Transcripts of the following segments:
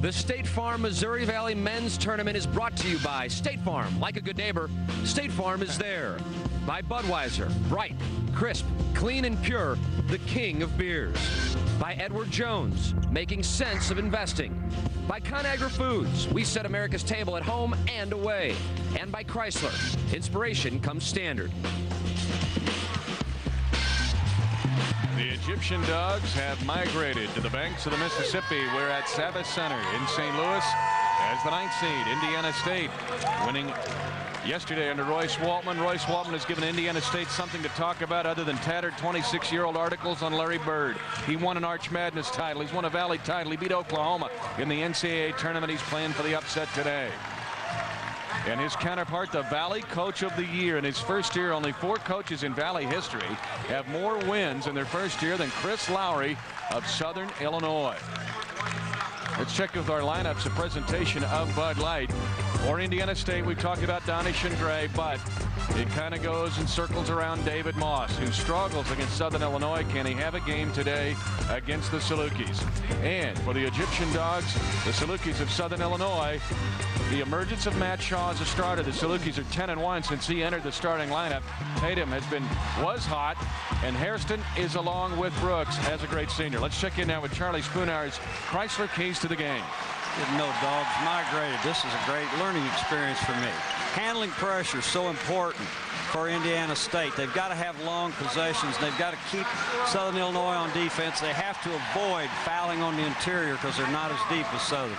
The State Farm Missouri Valley Men's Tournament is brought to you by State Farm. Like a good neighbor, State Farm is there. By Budweiser, bright, crisp, clean and pure, the king of beers. By Edward Jones, making sense of investing. By ConAgra Foods, we set America's table at home and away. And by Chrysler, inspiration comes standard. The Egyptian Dogs have migrated to the banks of the Mississippi. We're at Savas Center in St. Louis as the 9th seed, Indiana State, winning yesterday under Royce Waltman. Royce Waltman has given Indiana State something to talk about other than tattered 26-year-old articles on Larry Bird. He won an Arch Madness title. He's won a Valley title. He beat Oklahoma in the NCAA Tournament. He's playing for the upset today. And his counterpart, the Valley Coach of the Year. In his first year, only 4 coaches in Valley history have more wins in their first year than Chris Lowery of Southern Illinois. Let's check with our lineups, a presentation of Bud Light. For Indiana State, we've talked about Donish and Gray, but it kind of goes in circles around David Moss, who struggles against Southern Illinois. Can he have a game today against the Salukis? And for the Egyptian Dogs, the Salukis of Southern Illinois, the emergence of Matt Shaw as a starter. The Salukis are 10-1 since he entered the starting lineup. Tatum was hot, and Hairston is along with Brooks as a great senior. Let's check in now with Charlie Spoonhour's Chrysler Keys to the Game. Didn't know Dawgs migrated. This is a great learning experience for me. Handling pressure is so important for Indiana State. They've got to have long possessions. They've got to keep Southern Illinois on defense. They have to avoid fouling on the interior because they're not as deep as Southern.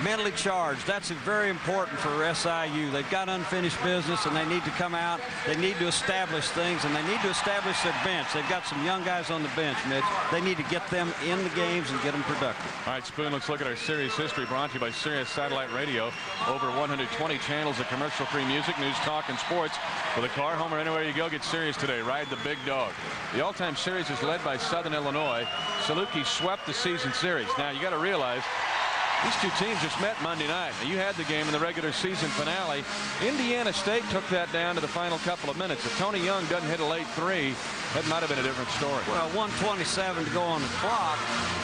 Mentally charged, that's very important for SIU. They've got unfinished business, and they need to come out. They need to establish things, and they need to establish their bench. They've got some young guys on the bench, Mitch. They need to get them in the games and get them productive. All right, Spoon, let's look at our series history brought to you by Sirius Satellite Radio. Over 120 channels of commercial-free music, news, talk, and sports. For the car, home, or anywhere you go, get Sirius today. Ride the big dog. The all-time series is led by Southern Illinois. Saluki swept the season series. Now, you got to realize these two teams just met Monday night. Now, you had the game in the regular season finale. Indiana State took that down to the final couple of minutes. If Tony Young doesn't hit a late 3, that might have been a different story. Well, 1:27 to go on the clock,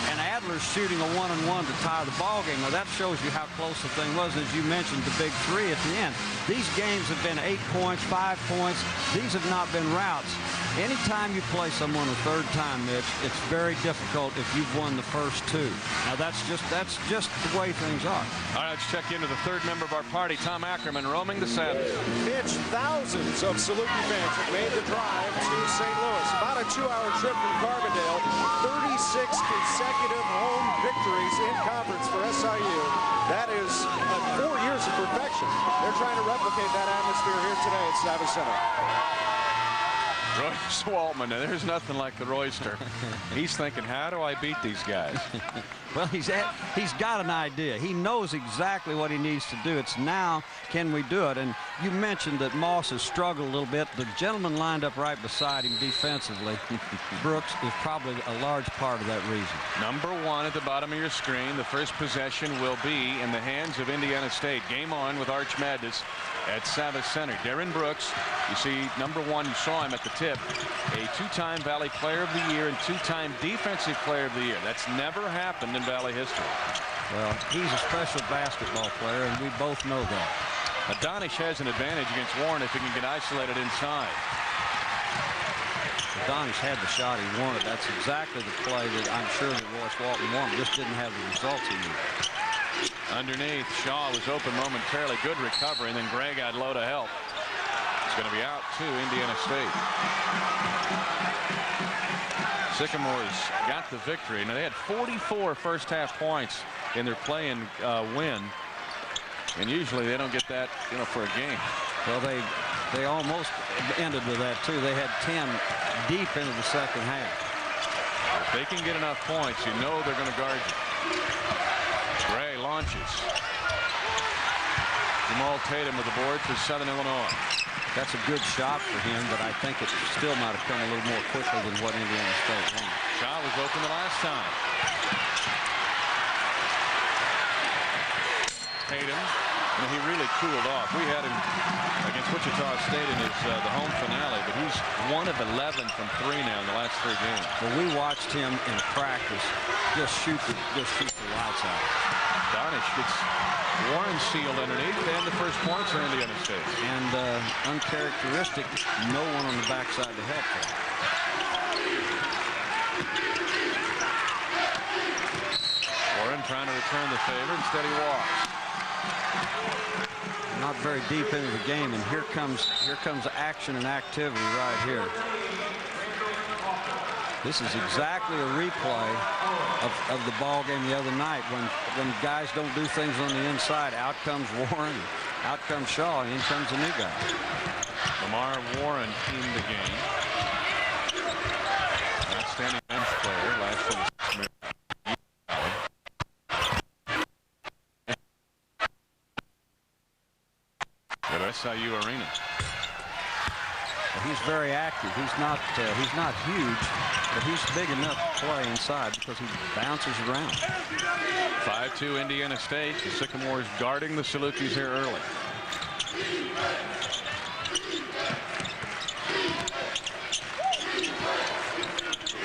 and Adler's shooting a 1-and-1 to tie the ball game. Now, that shows you how close the thing was. As you mentioned, the big 3 at the end. These games have been 8 points, 5 points. These have not been routes. Anytime you play someone a third time, Mitch, it's very difficult if you've won the first 2. Now, that's just the way things are. All right, let's check into the third member of our party, Tom Ackerman, roaming the Saddles. Mitch, thousands of Saluki fans have made the drive to St. Louis. About a 2-hour trip from Carbondale. 36 consecutive home victories in conference for SIU. That is 4 years of perfection. They're trying to replicate that atmosphere here today at Savas Center. Royce Waltman, now there's nothing like the Royster. He's thinking, how do I beat these guys? Well, he's got an idea. He knows exactly what he needs to do. It's now, can we do it? And you mentioned that Moss has struggled a little bit. The gentleman lined up right beside him defensively, Brooks, is probably a large part of that reason. Number 1 at the bottom of your screen. The first possession will be in the hands of Indiana State. Game on with Arch Madness at Savas Center. Darren Brooks, you see number 1, you saw him at the tip, a 2-time Valley Player of the Year and 2-time Defensive Player of the Year. That's never happened in Valley history. Well, he's a special basketball player, and we both know that. Donish has an advantage against Warren if he can get isolated inside. Donish had the shot he wanted. That's exactly the play that I'm sure that Royce Waltman wanted. Just didn't have the results he needed. Underneath, Shaw was open momentarily. Good recovery, and then Gray got low to help. It's going to be out to Indiana State. Sycamores got the victory. Now, they had 44 first-half points in their play-in win, and usually they don't get that, for a game. Well, they almost ended with that, too. They had 10 deep into the second half. If they can get enough points, you know they're going to guard you. Gray launches. Jamaal Tatum with the board for Southern Illinois. That's a good shot for him, but I think it still might have come a little more quickly than what Indiana State wanted. Shot was open the last time. Tatum And he really cooled off. We had him against Wichita State in his the home finale, but he's 1 of 11 from 3 now in the last 3 games. Well, we watched him in practice just shoot the lights out. Donish gets Warren sealed underneath, and the first points are Indiana State. And uncharacteristic, no one on the backside to help him. Warren trying to return the favor. Instead he walks. Not very deep into the game, and here comes action and activity right here. This is exactly a replay of the ball game the other night when guys don't do things on the inside. Out comes Warren, out comes Shaw, and in comes a new guy. LaMar Warren teamed the game. Outstanding bench player last year. At SIU Arena. He's very active. He's not huge, but he's big enough to play inside because he bounces around. 5-2 Indiana State. The Sycamores guarding the Salukis here early.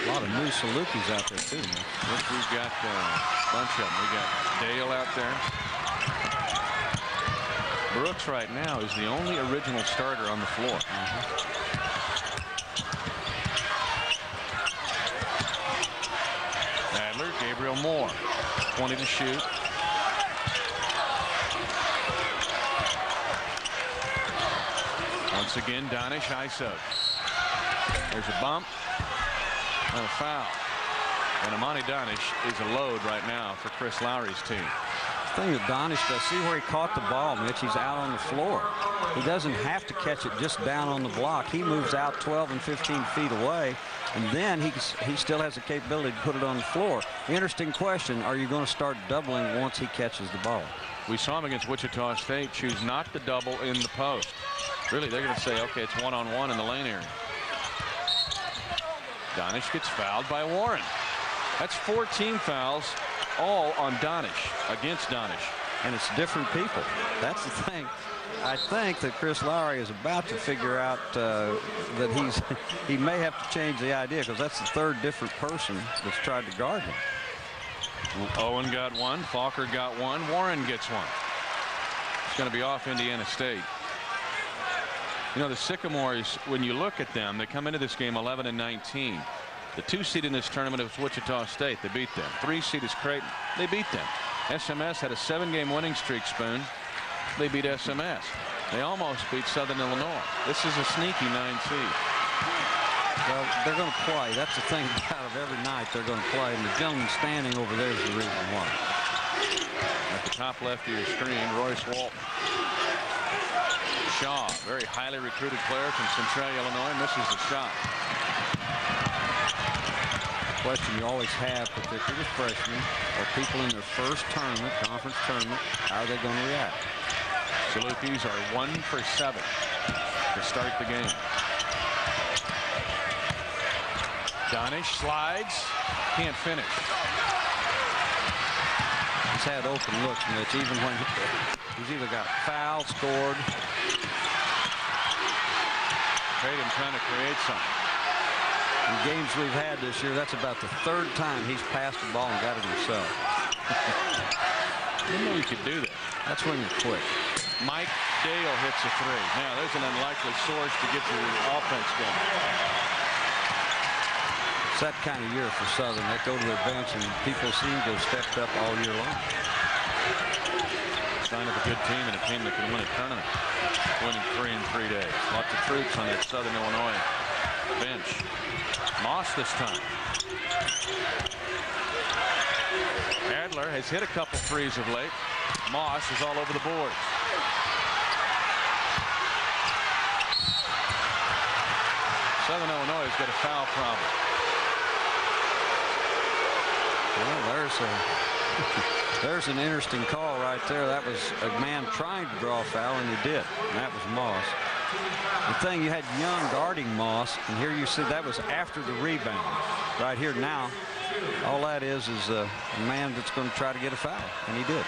A lot of new Salukis out there too. Look, we've got a bunch of them. We got Dale out there. Brooks right now is the only original starter on the floor. Adler, Gabriel Moore, 20 to shoot. Once again, Donish ISO. There's a bump and a foul. And Amani Donish is a load right now for Chris Lowery's team. The thing that Donish does, see where he caught the ball, Mitch. He's out on the floor. He doesn't have to catch it just down on the block. He moves out 12 and 15 feet away, and then he still has the capability to put it on the floor. Interesting question, are you going to start doubling once he catches the ball? We saw him against Wichita State choose not to double in the post. Really, they're going to say, okay, it's one-on-one in the lane area. Donish gets fouled by Warren. That's 14 fouls, all on Donish, against Donish. And it's different people. That's the thing. I think that Chris Lowery is about to figure out that he may have to change the idea, because that's the third different person that's tried to guard him. Owen got one. Falker got one. Warren gets one. It's going to be off Indiana State. You know, the Sycamores, when you look at them, they come into this game 11 and 19. The 2 seed in this tournament was Wichita State. They beat them. 3 seed is Creighton. They beat them. SMS had a 7-game winning streak, Spoon. They beat SMS. They almost beat Southern Illinois. This is a sneaky 9 seed. Well, they're going to play. That's the thing out of every night. They're going to play. And the gentleman standing over there is the reason why. At the top left of your screen, Royce Walton. Shaw, very highly recruited player from Centralia, Illinois, misses the shot. Question you always have, particularly with freshmen or people in their first tournament, conference tournament, how are they going to react? Salukis are 1 for 7 to start the game. Donish slides, can't finish. He's had open looks, Mitch, even when he's either got fouled, scored. Tatum trying to create something. In games we've had this year, that's about the 3rd time he's passed the ball and got it himself. I didn't know you could do that. That's when you're quick. Mike Dale hits a 3. Now, there's an unlikely source to get your offense going. It's that kind of year for Southern. They go to their bench, and people seem to have stepped up all year long. Sign of a good team and a team that can win a tournament. Winning 3 in 3 days. Lots of troops on that Southern Illinois bench. Moss this time. Adler has hit a couple threes of late. Moss is all over the boards. Southern Illinois has got a foul problem. Well, there's an interesting call right there. That was a man trying to draw a foul, and he did. And that was Moss. The thing, you had Young guarding Moss, and here you see that was after the rebound. Right here now, all that is a man that's going to try to get a foul, and he did.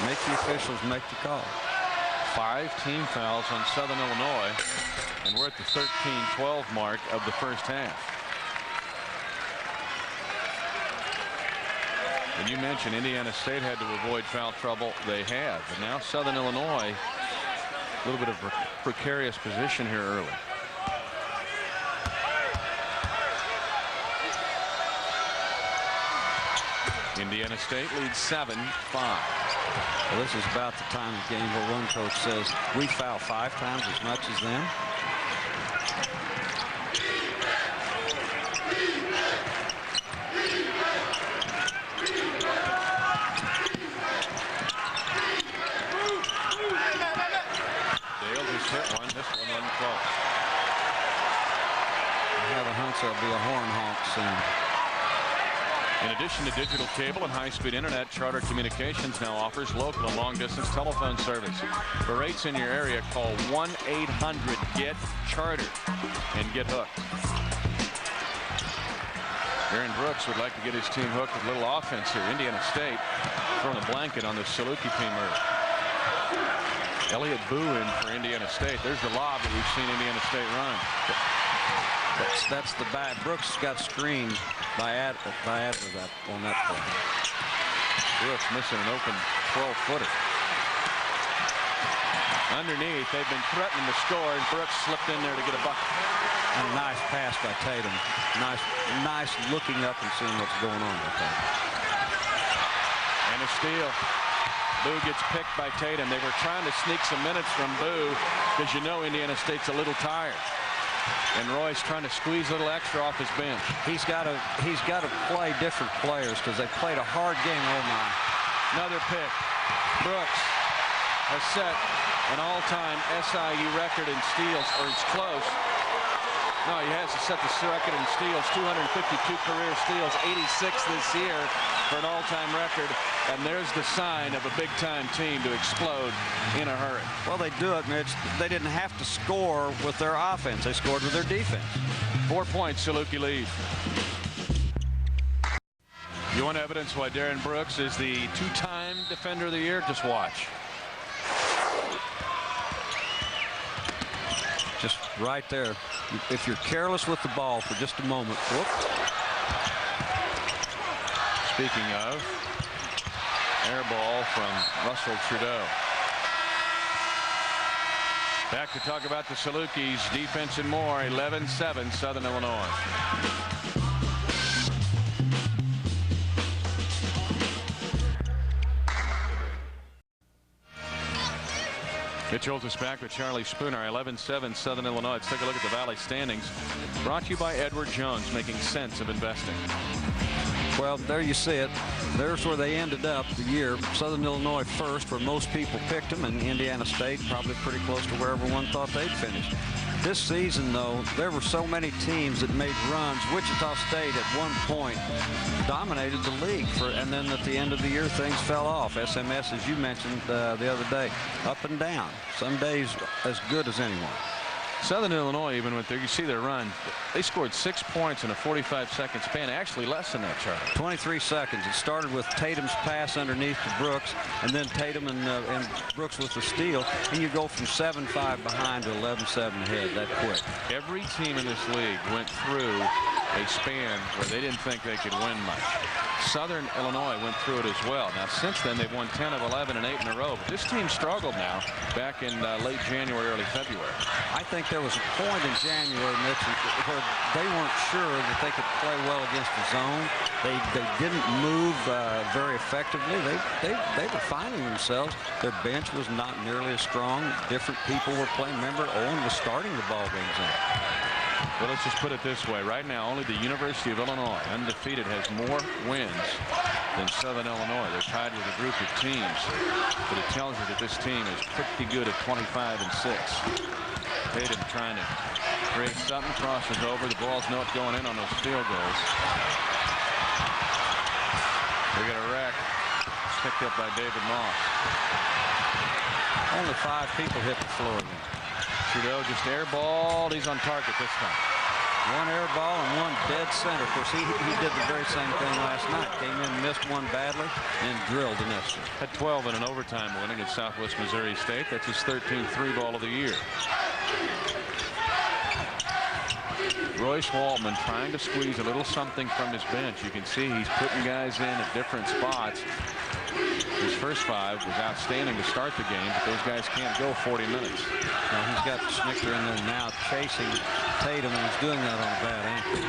Make the officials make the call. 5 team fouls on Southern Illinois, and we're at the 13-12 mark of the first half. And you mentioned Indiana State had to avoid foul trouble. They have, but now Southern Illinois, a little bit of precarious position here early. Indiana State leads 7-5. Well, this is about the time of the game where one coach says we foul 5 times as much as them. Dale just hit one. This one wasn't close. I have a hunch there'll be a horn honk soon. In addition to digital cable and high-speed internet, Charter Communications now offers local and long-distance telephone service. For rates in your area, call 1-800-GET-CHARTER and get hooked. Darren Brooks would like to get his team hooked with a little offense here. Indiana State throwing a blanket on the Saluki team early. Elliott Boo in for Indiana State. There's the lob that we've seen Indiana State run. That's the bad. Brooks got screened by Adler on that play. Brooks missing an open 12-footer. Underneath, they've been threatening to score, and Brooks slipped in there to get a bucket. And a nice pass by Tatum. Nice looking up and seeing what's going on with that. And a steal. Boo gets picked by Tatum. They were trying to sneak some minutes from Boo because you know Indiana State's a little tired. And Roy's trying to squeeze a little extra off his bench. He's got to play different players because they played a hard game. Oh my! Another pick. Brooks has set an all-time SIU record in steals, or it's close. No, he has to set the record in steals. 252 career steals, 86 this year for an all-time record. And there's the sign of a big-time team to explode in a hurry. Well, they do it, Mitch. They didn't have to score with their offense. They scored with their defense. 4 points, Saluki lead. You want evidence why Darren Brooks is the 2-time Defender of the Year? Just watch. Just right there. If you're careless with the ball for just a moment. Whoops. Speaking of, air ball from Russell Trudeau. Back to talk about the Salukis. Defense and more. 11-7 Southern Illinois. Mitch holds us back with Charlie Spooner. 11-7 Southern Illinois. Let's take a look at the Valley standings. Brought to you by Edward Jones, making sense of investing. Well, there you see it. There's where they ended up the year. Southern Illinois first, where most people picked them, and Indiana State probably pretty close to where everyone thought they'd finish. This season, though, there were so many teams that made runs. Wichita State at one point dominated the league, and then at the end of the year, things fell off. SMS, as you mentioned the other day, up and down. Some days as good as anyone. Southern Illinois even went there. You see their run. They scored 6 points in a 45-second span. Actually less than that, Charlie. 23 seconds. It started with Tatum's pass underneath to Brooks, and then Tatum and Brooks with the steal, and you go from 7-5 behind to 11-7 ahead that quick. Every team in this league went through a span where they didn't think they could win much. Southern Illinois went through it as well. Now, since then, they've won 10 of 11 and 8 in a row. But this team struggled now back in late January, early February. I think there was a point in January, Mitch, where they weren't sure that they could play well against the zone. They didn't move very effectively. They were finding themselves. Their bench was not nearly as strong. Different people were playing. Remember, Owen was starting the ball games in. Well, let's just put it this way. Right now, only the University of Illinois, undefeated, has more wins than Southern Illinois. They're tied with a group of teams. But it tells you that this team is pretty good at 25-6. Tatum trying to create something, crosses over. The ball's not going in on those field goals. They get a wreck. Picked up by David Moss. Only 5 people hit the floor again. Trudeau just airballed. He's on target this time. One air ball and one dead center. Of course, he did the very same thing last night. Came in, missed one badly, and drilled the next one. Had 12 in an overtime win against Southwest Missouri State. That's his 13th three-ball of the year. Royce Waltman trying to squeeze a little something from his bench. You can see he's putting guys in at different spots. His first 5 was outstanding to start the game, but those guys can't go 40 minutes. Now he's got Schnicker in there now chasing Tatum, and he's doing that on a bad ankle.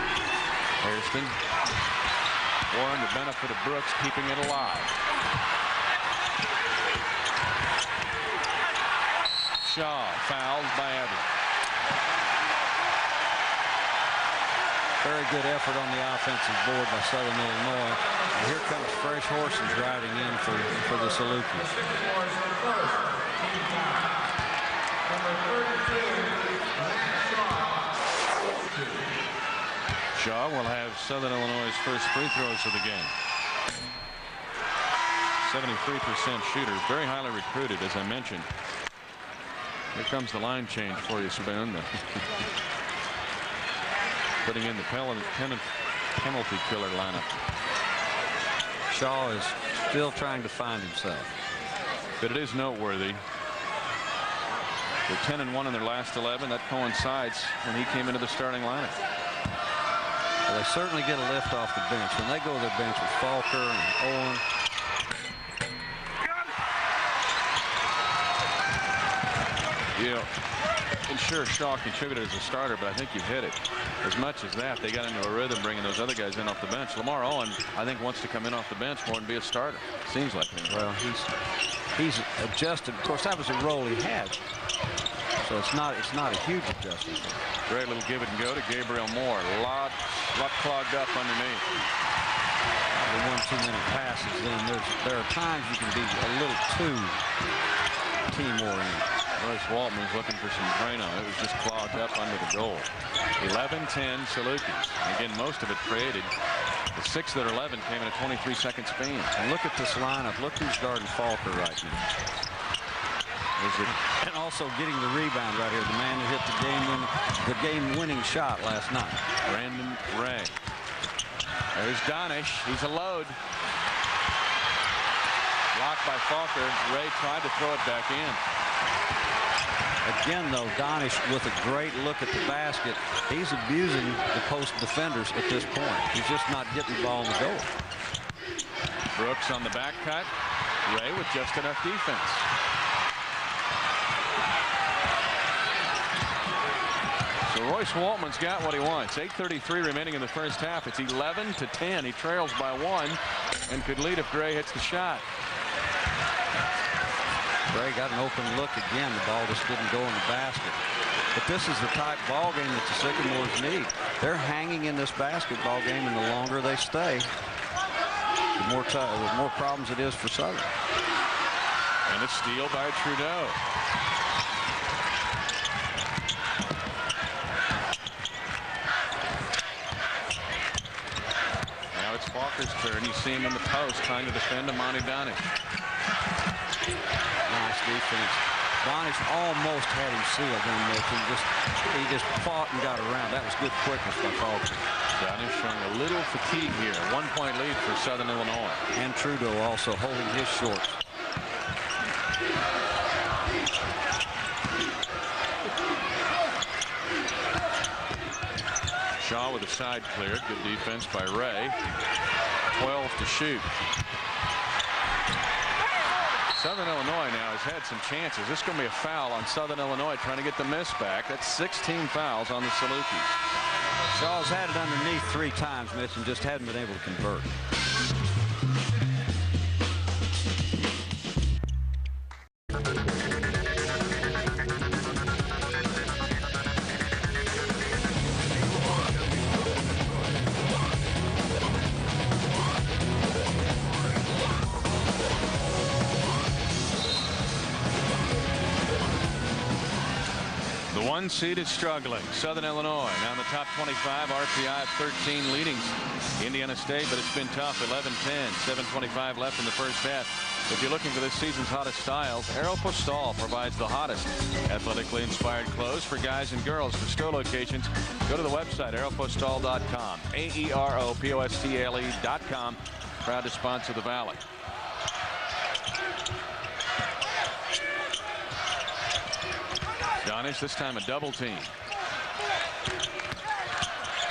Hairston. Warren, the benefit of Brooks, keeping it alive. Shaw fouled by Edwards. Very good effort on the offensive board by Southern Illinois. And here comes Fresh Horson driving in for the Salukis. Shaw will have Southern Illinois' first free throws of the game. 73% shooter, very highly recruited, as I mentioned. Here comes the line change for you, Spoon. Putting in the penalty killer lineup. Shaw is still trying to find himself. But it is noteworthy. They're 10-1 in their last 11. That coincides when he came into the starting lineup. Well, they certainly get a lift off the bench. When they go to their bench with Falker and Owen. Yeah. And sure, Shaw contributed as a starter, but I think you've hit it. As much as that, they got into a rhythm bringing those other guys in off the bench. LaMar Owen, I think, wants to come in off the bench more and be a starter. Seems like him. Well, he's adjusted. Of course, that was a role he had. So it's not a huge adjustment. Great little give it and go to Gabriel Moore. A lot clogged up underneath. The 1-2-minute passes. Then there are times you can be a little too team-oriented. Royce Waltman's looking for some drain on it. It was just clogged up under the goal. 11-10 Salukis. Again, most of it created. The 6 that are 11 came in a 23-second span. And look at this lineup. Look who's guarding Falker right now. And also getting the rebound right here. The man who hit the game-winning shot last night. Brandon Ray. There's Donish. He's a load. Blocked by Falker. Ray tried to throw it back in. Again, though, Donish with a great look at the basket. He's abusing the post defenders at this point. He's just not getting the ball in the goal. Brooks on the back cut. Ray with just enough defense. So Royce Waltman's got what he wants. 8:33 remaining in the first half. It's 11-10. He trails by 1 and could lead if Gray hits the shot. Gray got an open look again. The ball just didn't go in the basket. But this is the type of ball game that the Sycamores need. They're hanging in this basketball game, and the longer they stay, the more problems it is for Southern. And a steal by Trudeau. Now it's Falker's turn. You see him in the post trying to defend Amani Donish. Nice defense. Donish almost had him sealed in this, and he just fought and got around. That was good quickness by Falker. Donish showing a little fatigue here. 1-point lead for Southern Illinois. And Trudeau also holding his shorts. Shaw with a side clear. Good defense by Ray. 12 to shoot. Southern Illinois now has had some chances. This is going to be a foul on Southern Illinois trying to get the miss back. That's 16 fouls on the Salukis. Shaw's had it underneath 3 times, Mitch, and just hadn't been able to convert. 1 seed is struggling. Southern Illinois now in the top 25, RPI of 13, leading Indiana State, but it's been tough. 11-10, 7:25 left in the first half. If you're looking for this season's hottest styles, Aeropostale provides the hottest athletically inspired clothes for guys and girls. For store locations, go to the website aeropostale.com. AEROPOSTALE.com. Proud to sponsor the Valley. Donish, this time a double team.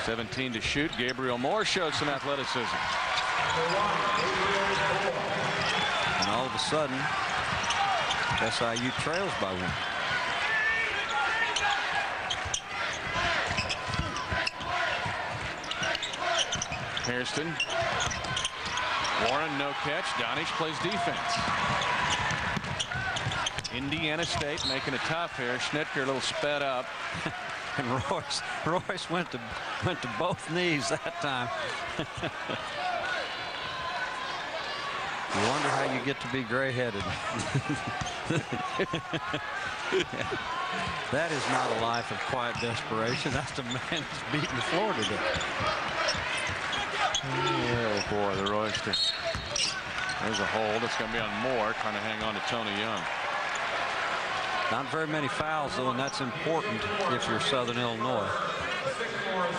17 to shoot. Gabriel Moore showed some athleticism. And all of a sudden, SIU trails by 1. Hairston. Warren, no catch. Donish plays defense. Indiana State making it tough here. Schnitker a little sped up. And Royce went to both knees that time. You wonder how you get to be gray-headed. That is not a life of quiet desperation. That's the man that's beating the floor today. Oh boy, the Royster. There's a hold. It's going to be on Moore, trying to hang on to Tony Young. Not very many fouls, though, and that's important if you're Southern Illinois.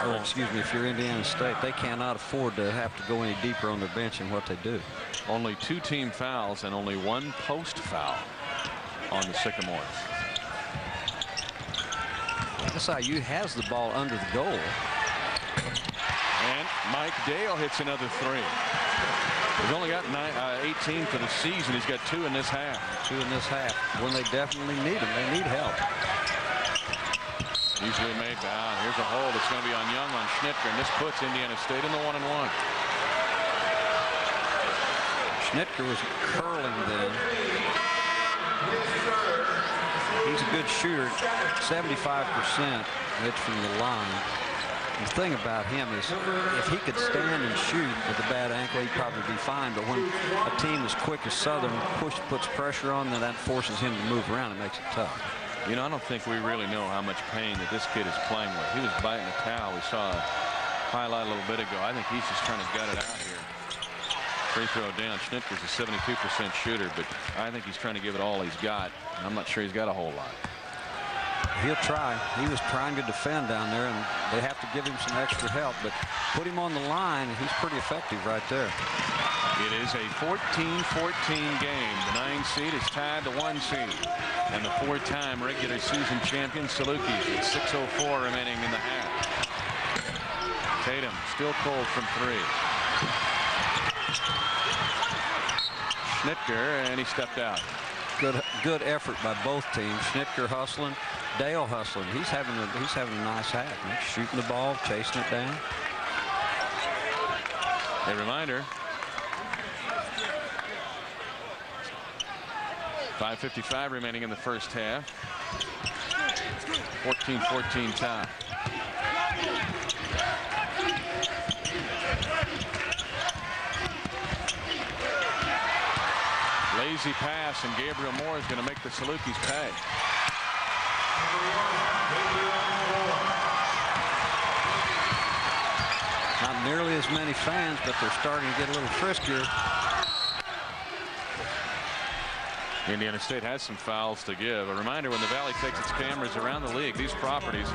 Or, excuse me, if you're Indiana State. They cannot afford to have to go any deeper on their bench than what they do. Only 2 team fouls and only 1 post foul on the Sycamores. SIU has the ball under the goal. And Mike Dale hits another 3. He's only got 18 for the season. He's got 2 in this half. 2 in this half. When they definitely need them. They need help. Easily made down. Here's a hold. It's going to be on Young on Schnitker, and this puts Indiana State in the 1-and-1. Schnitker was curling then. He's a good shooter. 75% hits from the line. The thing about him is if he could stand and shoot with a bad ankle, he'd probably be fine. But when a team as quick as Southern puts pressure on, then that forces him to move around and makes it tough. You know, I don't think we really know how much pain that this kid is playing with. He was biting a towel. We saw a highlight a little bit ago. I think he's just trying to gut it out here. Free throw down. Schnitker's a 72% shooter, but I think he's trying to give it all he's got. I'm not sure he's got a whole lot. He'll try. He was trying to defend down there, and they have to give him some extra help. But put him on the line, and he's pretty effective right there. It is a 14-14 game. The 9 seed is tied to 1 seed. And the 4-time regular season champion, Salukis, with 6:04 remaining in the half. Tatum still cold from 3. Schnitker, and he stepped out. Good effort by both teams. Schnitker hustling, Dale hustling. He's having a nice half. He's shooting the ball, chasing it down. A reminder. 5:55 remaining in the first half. 14-14 tie. Lazy pass, and Gabriel Moore is going to make the Salukis pay. Not nearly as many fans, but they're starting to get a little friskier. Indiana State has some fouls to give. A reminder, when the Valley takes its cameras around the league, these properties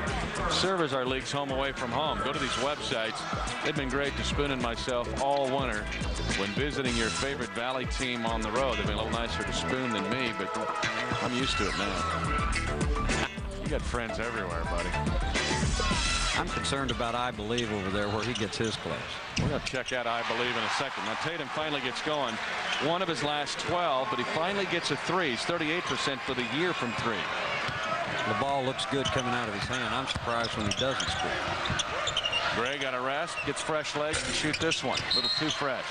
serve as our league's home away from home. Go to these websites. They've been great to Spoon and myself all winter when visiting your favorite Valley team on the road. They've been a little nicer to Spoon than me, but I'm used to it now. You got friends everywhere, buddy. I'm concerned about I Believe over there where he gets his clothes. We're going to check out I Believe in a second. Now Tatum finally gets going. 1 of his last 12, but he finally gets a 3. He's 38% for the year from 3. The ball looks good coming out of his hand. I'm surprised when he doesn't score. Gray got a rest, gets fresh legs to shoot this one. A little too fresh.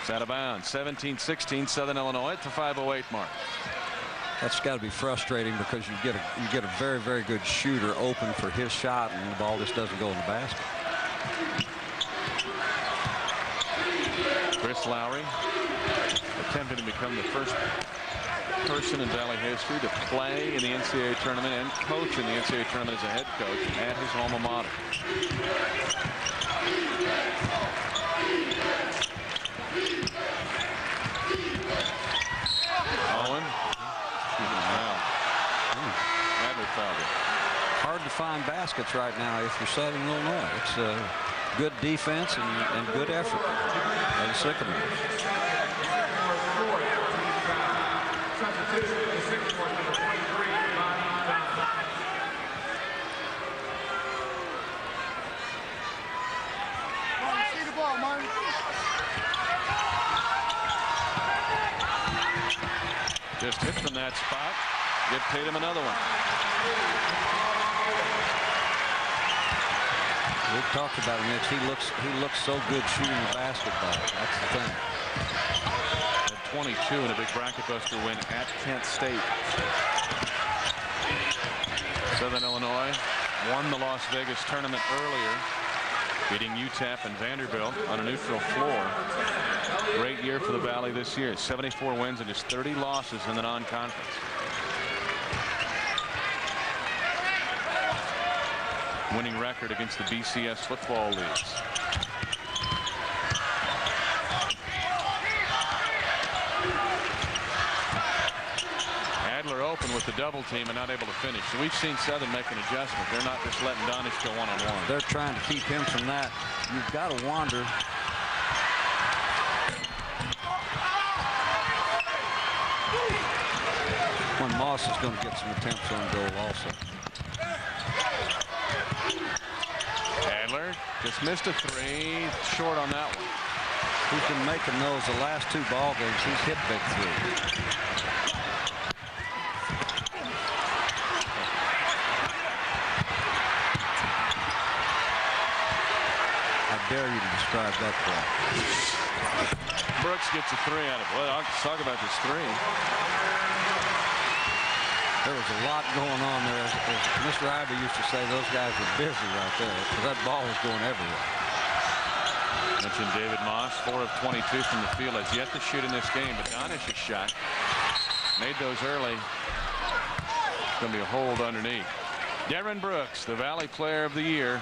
It's out of bounds. 17-16 Southern Illinois at the 5:08 mark. That's got to be frustrating because you get a very, very good shooter open for his shot, and the ball just doesn't go in the basket. Chris Lowery attempting to become the first person in Valley history to play in the NCAA tournament and coach in the NCAA tournament as a head coach at his alma mater. Owen. Adler fouled it. Hard to find baskets right now if you're Southern Illinois. It's good defense and good effort by the Sycamores. Just hit from that spot. Give Tatum another one. We've talked about him, Mitch. He looks so good shooting the basketball. That's the thing. At 22 in a big bracket buster win at Kent State. Southern Illinois won the Las Vegas tournament earlier, beating UTEP and Vanderbilt on a neutral floor. Great year for the Valley this year. 74 wins and just 30 losses in the non-conference. Winning record against the BCS football leagues. Adler open with the double team and not able to finish. So we've seen Southern make an adjustment. They're not just letting Donish go one-on-one. They're trying to keep him from that. You've got to wonder. When Moss is going to get some attempts on goal also. Adler just missed a three. Short on that one. He's been making those the last two ball games. He's hit big threes. I dare you to describe that play. Brooks gets a three out of it. Well, I'll talk about this three. There was a lot going on there. As Mr. Ivey used to say, those guys were busy right there because that ball was going everywhere. Mentioned David Moss, 4 of 22 from the field, has yet to shoot in this game, but Donish's shot made those early. It's going to be a hold underneath. Darren Brooks, the Valley Player of the Year,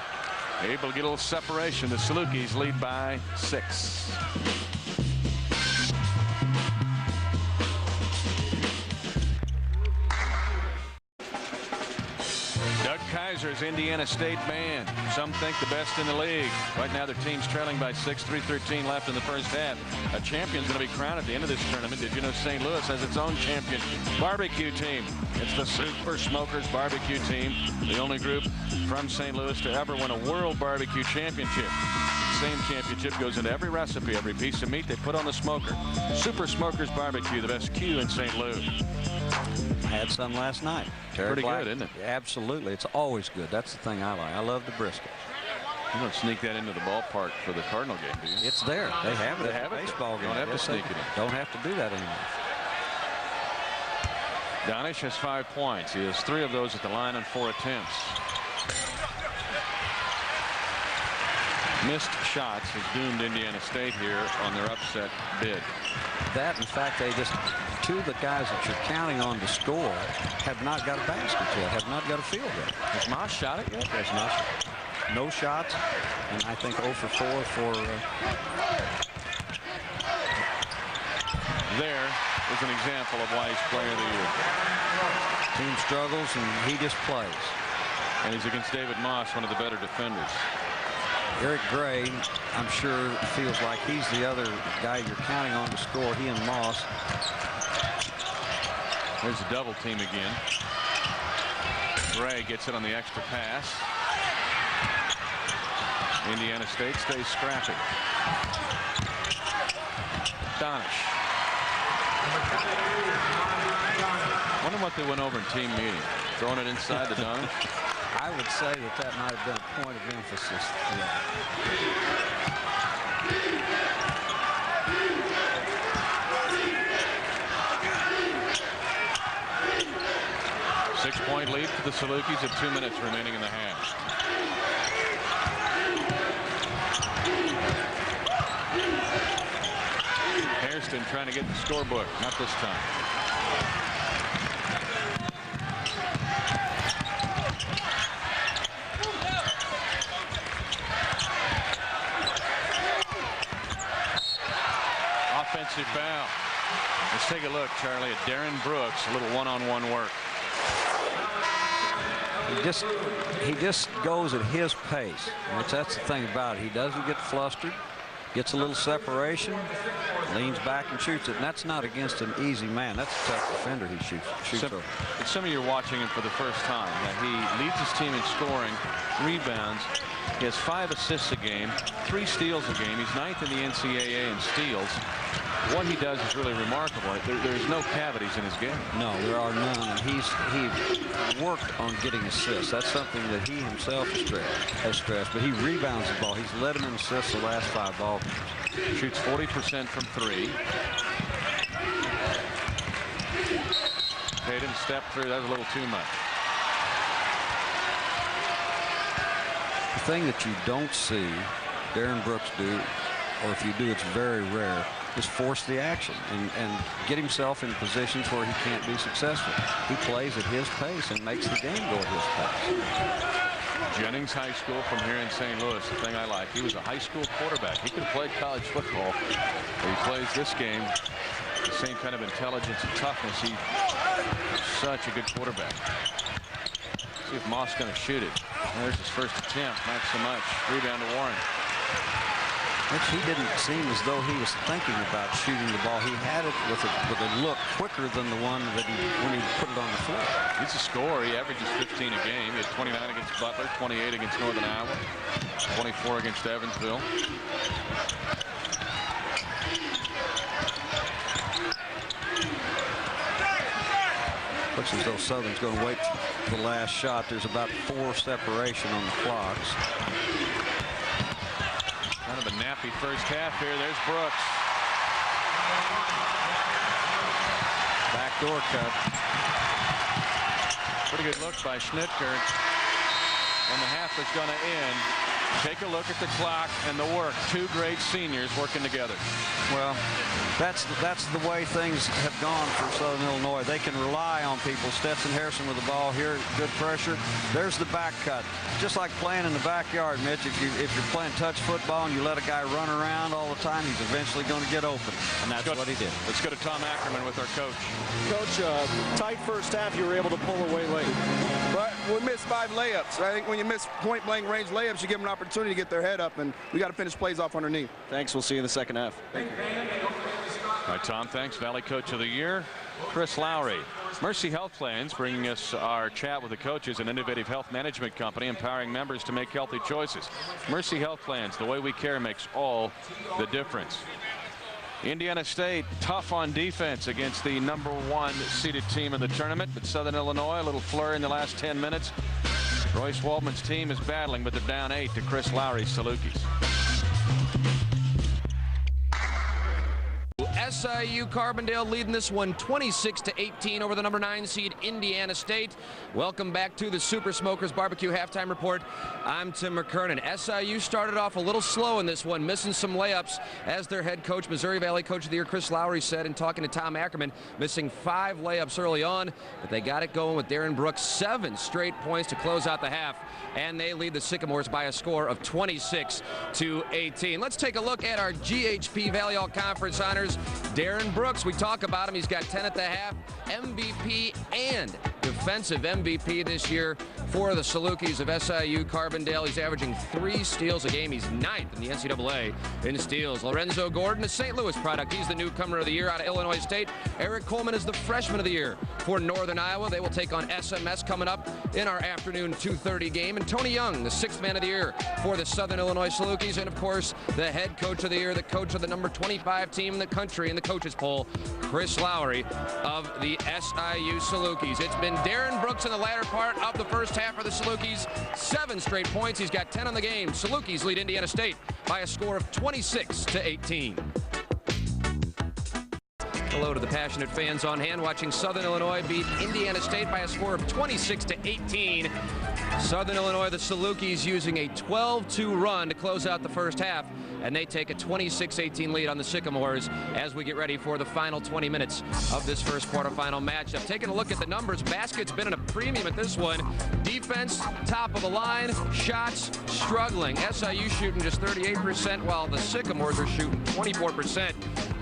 able to get a little separation. The Salukis lead by 6. Kaiser's Indiana State band. Some think the best in the league. Right now their team's trailing by 6, 3:13 left in the first half. A champion's going to be crowned at the end of this tournament. Did you know St. Louis has its own champion barbecue team? It's the Super Smokers barbecue team, the only group from St. Louis to ever win a World Barbecue Championship. Same championship goes into every recipe, every piece of meat they put on the smoker. Super Smokers barbecue, the best Q in St. Louis. I had some last night. Pretty good, isn't it? Absolutely. It's always good. That's the thing I like. I love the brisket. You don't sneak that into the ballpark for the Cardinal game, do you? It's there. They have it. They have it. Baseball game. Don't have to sneak it in. Don't have to do that anymore. Donish has 5 points. He has 3 of those at the line on 4 attempts. Missed shots has doomed Indiana State here on their upset bid. That, in fact, they just, 2 of the guys that you're counting on to score have not got a basket yet, have not got a field yet. Has Moss shot it yet? Yes, Moss. No shots, and I think 0 for 4 for. There is an example of why he's Player of the Year. Team struggles, and he just plays. And he's against David Moss, one of the better defenders. Eric Gray, I'm sure, feels like he's the other guy you're counting on to score. He and Moss. There's a double team again. Gray gets it on the extra pass. Indiana State stays scrappy. Donish. Wonder what they went over in team meeting. Throwing it inside the Donish. I would say that might have been a point of emphasis. Yeah. 6-point lead for the Salukis at 2 minutes remaining in the half. Hairston trying to get the scorebook. Not this time. Offensive foul. Let's take a look, Charlie, at Darren Brooks. A little one-on-one work. He just goes at his pace. That's the thing about it. He doesn't get flustered. Gets a little separation, leans back and shoots it. And that's not against an easy man. That's a tough defender he shoots over. Some of you are watching him for the first time. He leads his team in scoring, rebounds. He has 5 assists a game, 3 steals a game. He's 9th in the NCAA in steals. What he does is really remarkable. There's no cavities in his game. No, there are none. And he worked on getting assists. That's something that he himself has stressed. But he rebounds the ball. He's led him in assists the last 5 ball games. Shoots 40% from 3. Tatum stepped through. That was a little too much. The thing that you don't see Darren Brooks do, or if you do, it's very rare, is force the action and get himself in positions where he can't be successful. He plays at his pace and makes the game go at his pace. Jennings High School from here in St. Louis. The thing I like, he was a high school quarterback. He could have played college football. He plays this game, the same kind of intelligence and toughness. He's such a good quarterback. See if Moss going to shoot it. There's his first attempt. Not so much. Rebound to Warren. He didn't seem as though he was thinking about shooting the ball. He had it with a look quicker than the one that when he put it on the floor. He's a scorer. He averages 15 a game. He had 29 against Butler, 28 against Northern Iowa, 24 against Evansville. Looks as though Southern's going to wait for the last shot. There's about 4 separation on the clocks. Kind of a nappy first half here. There's Brooks. Backdoor cut. Pretty good look by Schnitker. And the half is going to end. Take a look at the clock and the work. 2 great seniors working together. Well, that's the way things have gone for Southern Illinois. They can rely on people. Stetson, Hairston with the ball here, good pressure. There's the back cut. Just like playing in the backyard, Mitch. If you're playing touch football and you let a guy run around all the time, he's eventually going to get open. And that's what he did. Let's go to Tom Ackerman with our coach. Coach, tight first half, you were able to pull away late. But we missed 5 layups. I think when you miss point-blank range layups, you give them an opportunity to get their head up, and we got to finish plays off underneath. Thanks. We'll see you in the second half. All right, Tom, thanks. Valley Coach of the Year, Chris Lowery. Mercy Health Plans bringing us our chat with the coaches, an innovative health management company empowering members to make healthy choices. Mercy Health Plans, the way we care makes all the difference. Indiana State tough on defense against the #1 seeded team in the tournament, but Southern Illinois a little flurry in the last 10 minutes. Royce Waldman's team is battling, but they're down 8 to Chris Lowery's Salukis. SIU Carbondale leading this one 26-18 over the #9 seed Indiana State. Welcome back to the Super Smokers Barbecue Halftime Report. I'm Tim McKernan. SIU started off a little slow in this one, missing some layups, as their head coach, Missouri Valley Coach of the Year Chris Lowery said in talking to Tom Ackerman, missing 5 layups early on, but they got it going with Darren Brooks, 7 straight points to close out the half, and they lead the Sycamores by a score of 26-18. Let's take a look at our GHP Valley All Conference honors. Darren Brooks, we talk about him. He's got 10 at the half, MVP and defensive MVP this year for the Salukis of SIU Carbondale. He's averaging 3 steals a game. He's 9th in the NCAA in steals. Lorenzo Gordon, a St. Louis product. He's the newcomer of the year out of Illinois State. Eric Coleman is the freshman of the year for Northern Iowa. They will take on SMS coming up in our afternoon 2:30 game. And Tony Young, the 6th man of the year for the Southern Illinois Salukis. And, of course, the head coach of the year, the coach of the #25 team in the country in the coaches poll, Chris Lowery of the SIU Salukis. It's been Darren Brooks in the latter part of the first half for the Salukis. 7 straight points. He's got 10 on the game. Salukis lead Indiana State by a score of 26-18. Hello to the passionate fans on hand watching Southern Illinois beat Indiana State by a score of 26-18. Southern Illinois, the Salukis, using a 12-2 run to close out the first half and they take a 26-18 lead on the Sycamores as we get ready for the final 20 minutes of this first quarterfinal matchup. Taking a look at the numbers, basket's been at a premium at this one. Defense, top of the line. Shots, struggling. SIU shooting just 38%, while the Sycamores are shooting 24%.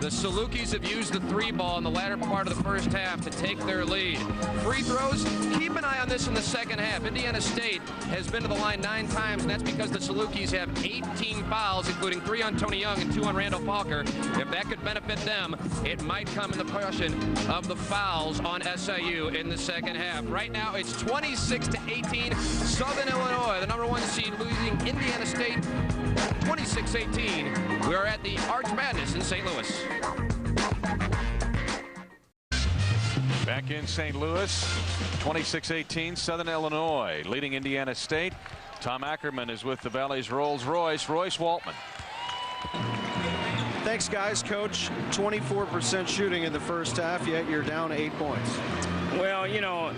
The Salukis have used the 3-ball in the latter part of the first half to take their lead. Free throws, keep an eye on this in the second half. Indiana State has been to the line 9 times, and that's because the Salukis have 18 fouls, including 3 on Tourney and 2 on Randall Falker. If that could benefit them, it might come in the portion of the fouls on SIU in the second half. Right now, it's 26-18. Southern Illinois, the #1 seed, losing Indiana State 26-18. We are at the Arch Madness in St. Louis. Back in St. Louis, 26-18, Southern Illinois leading Indiana State. Tom Ackerman is with the Valley's Rolls-Royce. Royce Waltman. Thanks, guys. Coach, 24% shooting in the first half, yet you're down 8 points. Well, you know,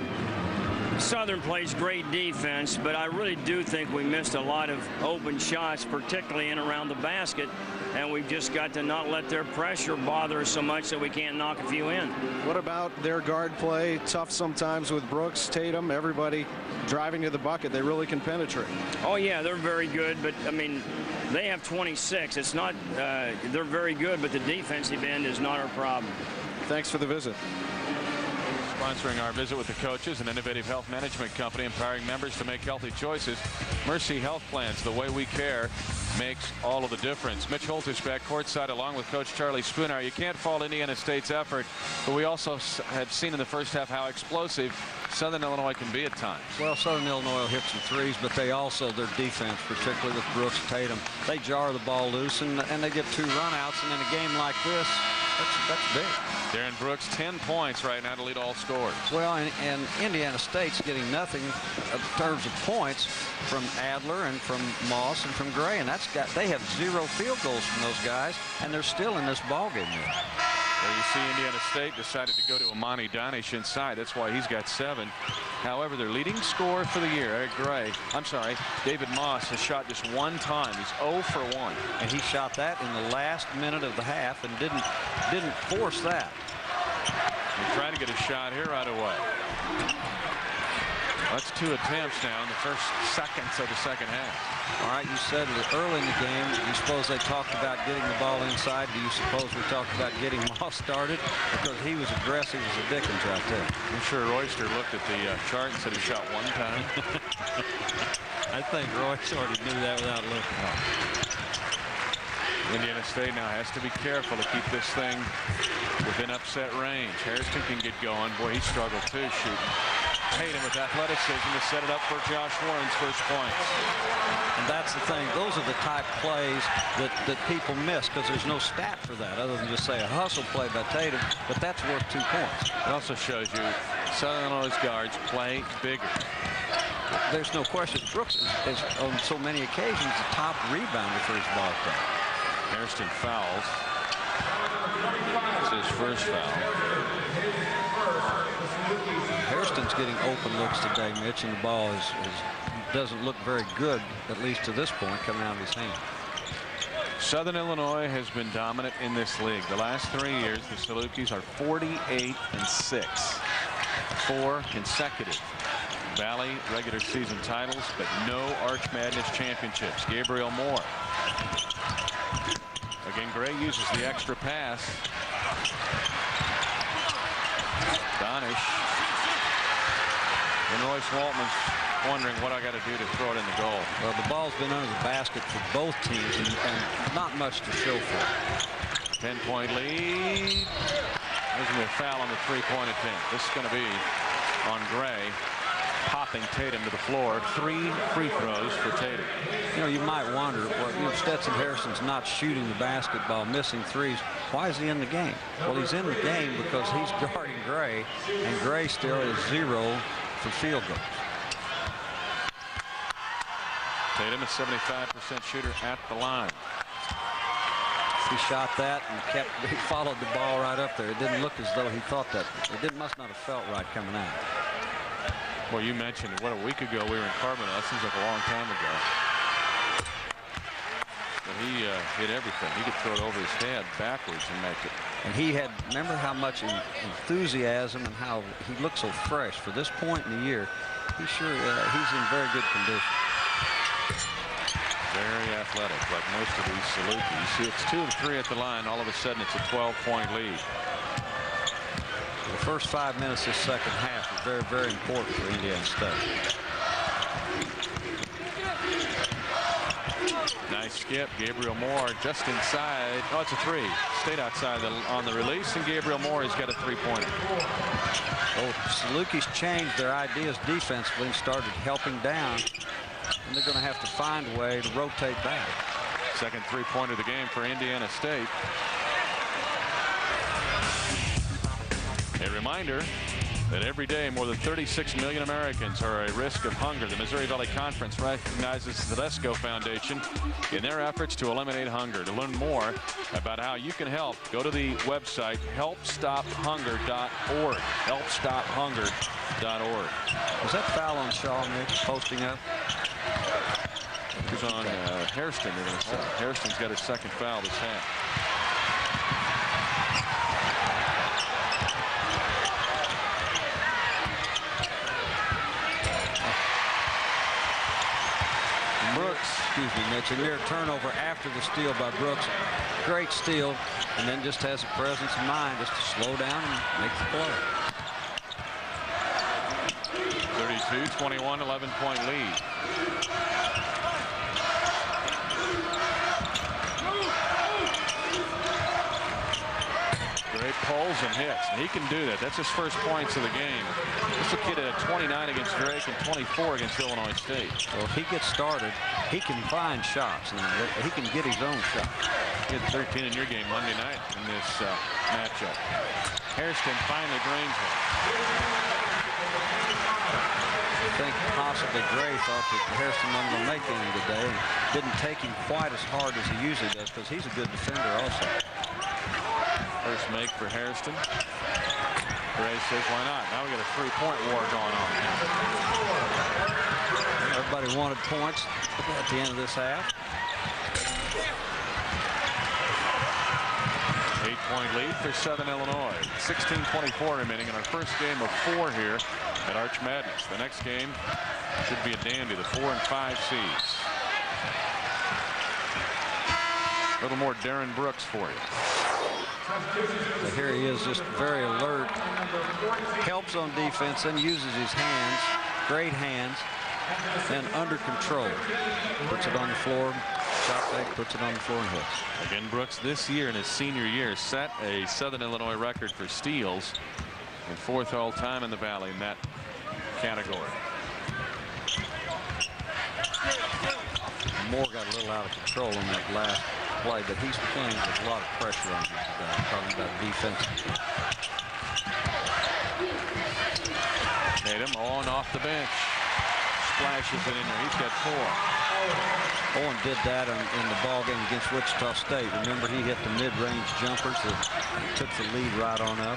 Southern plays great defense, but I really do think we missed a lot of open shots, particularly in around the basket, and we've just got to not let their pressure bother us so much that we can't knock a few in. What about their guard play? Tough sometimes with Brooks, Tatum, everybody driving to the bucket. They really can penetrate. Oh, yeah, they're very good, but, I mean, they have 26. It's not, they're very good, but the defensive end is not our problem. Thanks for the visit. Sponsoring our visit with the coaches, an innovative health management company empowering members to make healthy choices. Mercy Health Plans, the way we care, makes all of the difference. Mitch Holt is back courtside along with Coach Charlie Spooner. You can't fault Indiana State's effort, but we also have seen in the first half how explosive Southern Illinois can be at times. Well, Southern Illinois will hit some threes, but they also, their defense, particularly with Brooks, Tatum, they jar the ball loose, and they get 2 runouts, and in a game like this, that's big. Darren Brooks, 10 points right now to lead all scores. Well, and Indiana State's getting nothing in terms of points from Adler and from Moss and from Gray, and they have 0 field goals from those guys, and they're still in this ball game here. There you see Indiana State decided to go to Amani Danish inside. That's why he's got 7. However, their leading scorer for the year, David Moss, has shot just 1 time. He's 0 for 1. And he shot that in the last minute of the half and didn't force that. He's trying to get a shot here right away. That's 2 attempts now in the first seconds of the second half. All right, you said that early in the game, you suppose they talked about getting the ball inside. Do you suppose we talked about getting Moss started? Because he was aggressive as a Dickens right there. I'm sure Royster looked at the chart and said he shot 1 time. I think Royce already knew that without looking. Indiana State now has to be careful to keep this thing within upset range. Hairston can get going. Boy, he struggled too shooting. Tatum with athleticism to set it up for Josh Warren's first points. And that's the thing. Those are the type plays that people miss because there's no stat for that other than just say a hustle play by Tatum, but that's worth 2 points. It also shows you Southern Illinois guards play bigger. There's no question. Brooks is on so many occasions the top rebounder for his ball club. Hairston fouls. It's his first foul. Hairston's getting open looks today, Mitch, and the ball doesn't look very good, at least to this point, coming out of his hand. Southern Illinois has been dominant in this league. The last 3 years, the Salukis are 48-6. 4 consecutive Valley regular season titles, but no Arch Madness championships. Gabriel Moore. Again, Gray uses the extra pass. Danish. And Royce Waltman's wondering what I got to do to throw it in the goal. Well, the ball's been under the basket for both teams and not much to show for it. 10-point lead. There's going to be a foul on the 3-point attempt. This is going to be on Gray, popping Tatum to the floor. 3 free throws for Tatum. You know, you might wonder, well, Stetson Hairston's not shooting the basketball, missing threes. Why is he in the game? Well, he's in the game because he's guarding Gray, and Gray still is 0 for field goals. Tatum, a 75% shooter at the line. He shot that and he followed the ball right up there. It didn't look as though he thought that. It must not have felt right coming out. Well, you mentioned what, a week ago we were in Carbondale. That seems like a long time ago. But he hit everything. He could throw it over his head backwards and make it. And he had, remember how much enthusiasm and how he looked so fresh for this point in the year. He's in very good condition. Very athletic, like most of these Salukis. See, it's 2 of 3 at the line. All of a sudden, it's a 12-point lead. The first 5 minutes of this second half is very, very important for Indiana State. Nice skip. Gabriel Moore just inside. Oh, it's a 3. Stayed outside on the release, and Gabriel Moore has got a 3-pointer. Oh, Salukis changed their ideas defensively and started helping down. And they're going to have to find a way to rotate back. Second 3-pointer of the game for Indiana State. A reminder that every day more than 36 million Americans are at risk of hunger. The Missouri Valley Conference recognizes the Tedesco Foundation in their efforts to eliminate hunger. To learn more about how you can help, go to the website helpstophunger.org. Helpstophunger.org. Was that foul on Shaw, Nick, posting up? It was on Hairston. Hairston's got his second foul this half. Brooks, excuse me, Mitch, a near turnover after the steal by Brooks. Great steal, and then just has a presence of mind just to slow down and make the play. 32-21, 11-point lead. Great pulls and hits. And he can do that. That's his first points of the game. This kid had 29 against Drake and 24 against Illinois State. Well, if he gets started, he can find shots. And he can get his own shot. He had 13 in your game Monday night in this matchup. Hairston finally drains one. I think possibly Gray thought that Hairston wasn't going to make any today and didn't take him quite as hard as he usually does because he's a good defender also. First make for Hairston. Gray says, why not? Now we got a 3-point war going on. Everybody wanted points at the end of this half. 8-point lead for Southern Illinois. 16:24 remaining in our first game of 4 here at Arch Madness. The next game should be a dandy, the 4 and 5 seeds. A little more Darren Brooks for you. But here he is, just very alert. Helps on defense and uses his hands. Great hands. And under control. Puts it on the floor. Shot fake, puts it on the floor and hits. Again, Brooks this year in his senior year set a Southern Illinois record for steals and 4th all time in the Valley in that category. Moore got a little out of control on that last play, but he's playing with a lot of pressure on him today. Talking about defense. Tatum on off the bench. Splashes it in there. He's got 4. Owen did that in the ball game against Wichita State. Remember, he hit the mid-range jumpers that took the lead right on up.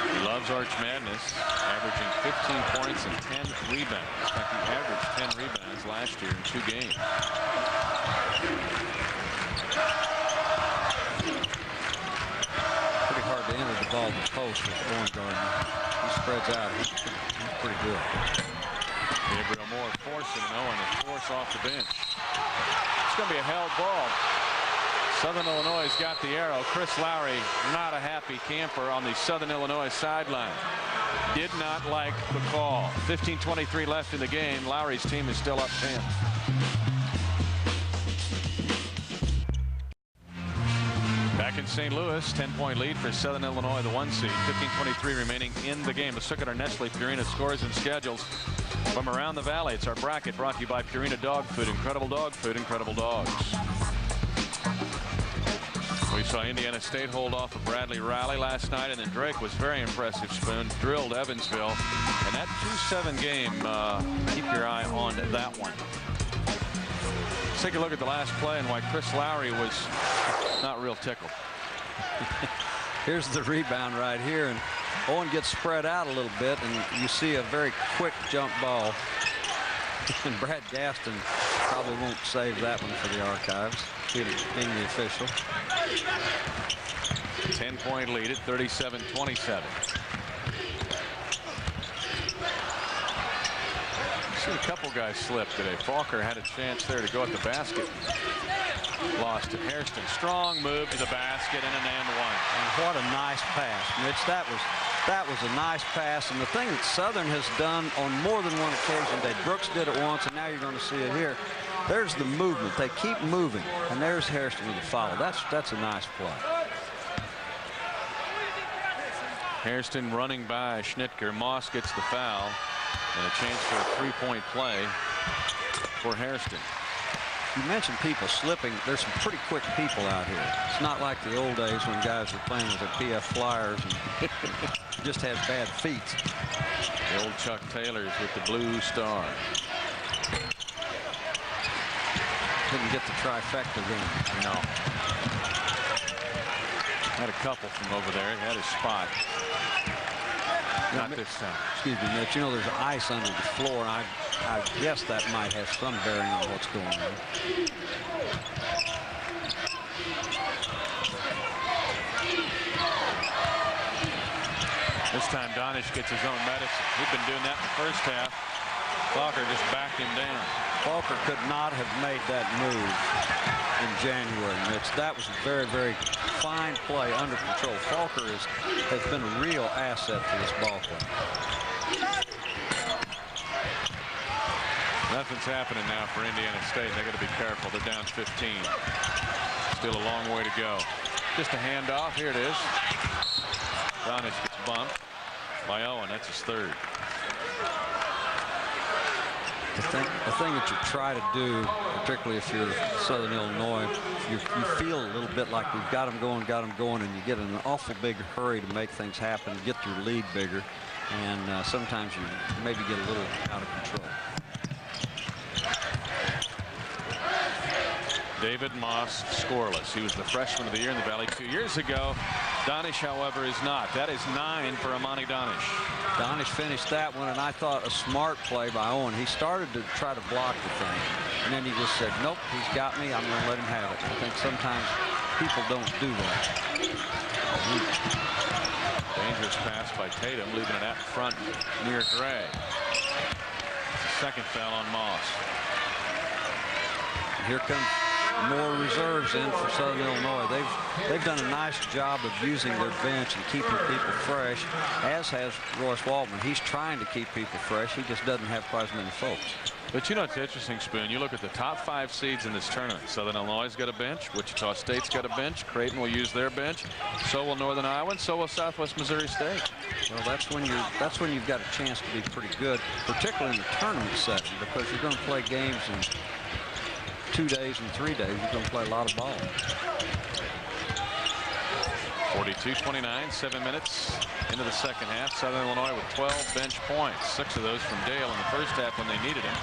He loves Arch Madness, averaging 15 points and 10 rebounds. In fact, he averaged 10 rebounds last year in 2 games. Pretty hard to enter the ball in the post with Owen guarding. He spreads out. He's pretty good. Gabriel Moore forcing Owen to force off the bench. It's going to be a held ball. Southern Illinois has got the arrow. Chris Lowery, not a happy camper on the Southern Illinois sideline. Did not like the call. 15:23 left in the game. Lowery's team is still up 10. Back in St. Louis, 10-point lead for Southern Illinois, the 1 seed. 15:23 remaining in the game. Let's look at our Nestle Purina scores and schedules from around the Valley. It's our bracket brought to you by Purina Dog Food. Incredible dog food, incredible dogs. We saw Indiana State hold off a Bradley Rally last night, and then Drake was very impressive. Spoon drilled Evansville. And that 2-7 game, keep your eye on that one. Let's take a look at the last play and why Chris Lowery was not real tickled. Here's the rebound right here, and Owen gets spread out a little bit, and you see a very quick jump ball. And Brad Gaston Probably won't save that one for the archives, being the official. 10-point lead at 37-27. Seen a couple guys slip today. Falker had a chance there to go at the basket. Lost to Hairston. Strong move to the basket and an and one. And what a nice pass, Mitch. That was a nice pass. And the thing that Southern has done on more than one occasion, that Brooks did it once, and now you're going to see it here. There's the movement. They keep moving, and there's Hairston with the foul. That's a nice play. Hairston running by Schnitker. Moss gets the foul. And a chance for a three-point play for Hairston. You mentioned people slipping. There's some pretty quick people out here. It's not like the old days when guys were playing with their PF Flyers and just had bad feet. The old Chuck Taylors with the blue star. Couldn't get the trifecta then. No. Had a couple from over there. He had his spot. Not this time. Excuse me, Mitch. You know there's ice under the floor, and I guess that might have some bearing on what's going on. This time Donish gets his own medicine. He'd been doing that in the first half. Falker just backed him down. Falker could not have made that move in January, Mitch. That was a very, very fine play under control. Falker has been a real asset to this ball club. Nothing's happening now for Indiana State. They got to be careful. They're down 15. Still a long way to go. Just a handoff. Here it is. Donish gets bumped by Owen. That's his third. The thing that you try to do, particularly if you're Southern Illinois, you feel a little bit like we've got them going, and you get in an awful big hurry to make things happen, get your lead bigger, and sometimes you maybe get a little out of control. David Moss scoreless. He was the freshman of the year in the Valley 2 years ago. Donish, however, is not. That is 9 for Amani Donish. Donish finished that one, and I thought a smart play by Owen. He started to try to block the thing, and then he just said, nope, he's got me. I'm going to let him have it. I think sometimes people don't do that. Dangerous pass by Tatum, leaving it out front near Gray. Second foul on Moss. And here comes more reserves in for Southern Illinois. They've done a nice job of using their bench and keeping people fresh, as has Royce Waldman. He's trying to keep people fresh. He just doesn't have quite as many folks. But you know, it's interesting, Spoon. You look at the top 5 seeds in this tournament. Southern Illinois got a bench. Wichita State's got a bench. Creighton will use their bench. So will Northern Iowa. And so will Southwest Missouri State. Well, that's when you've got a chance to be pretty good, particularly in the tournament setting, because you're going to play games in 2 days and 3 days. You're going to play a lot of ball. 42-29, 7 minutes into the second half. Southern Illinois with 12 bench points, 6 of those from Dale in the first half when they needed him.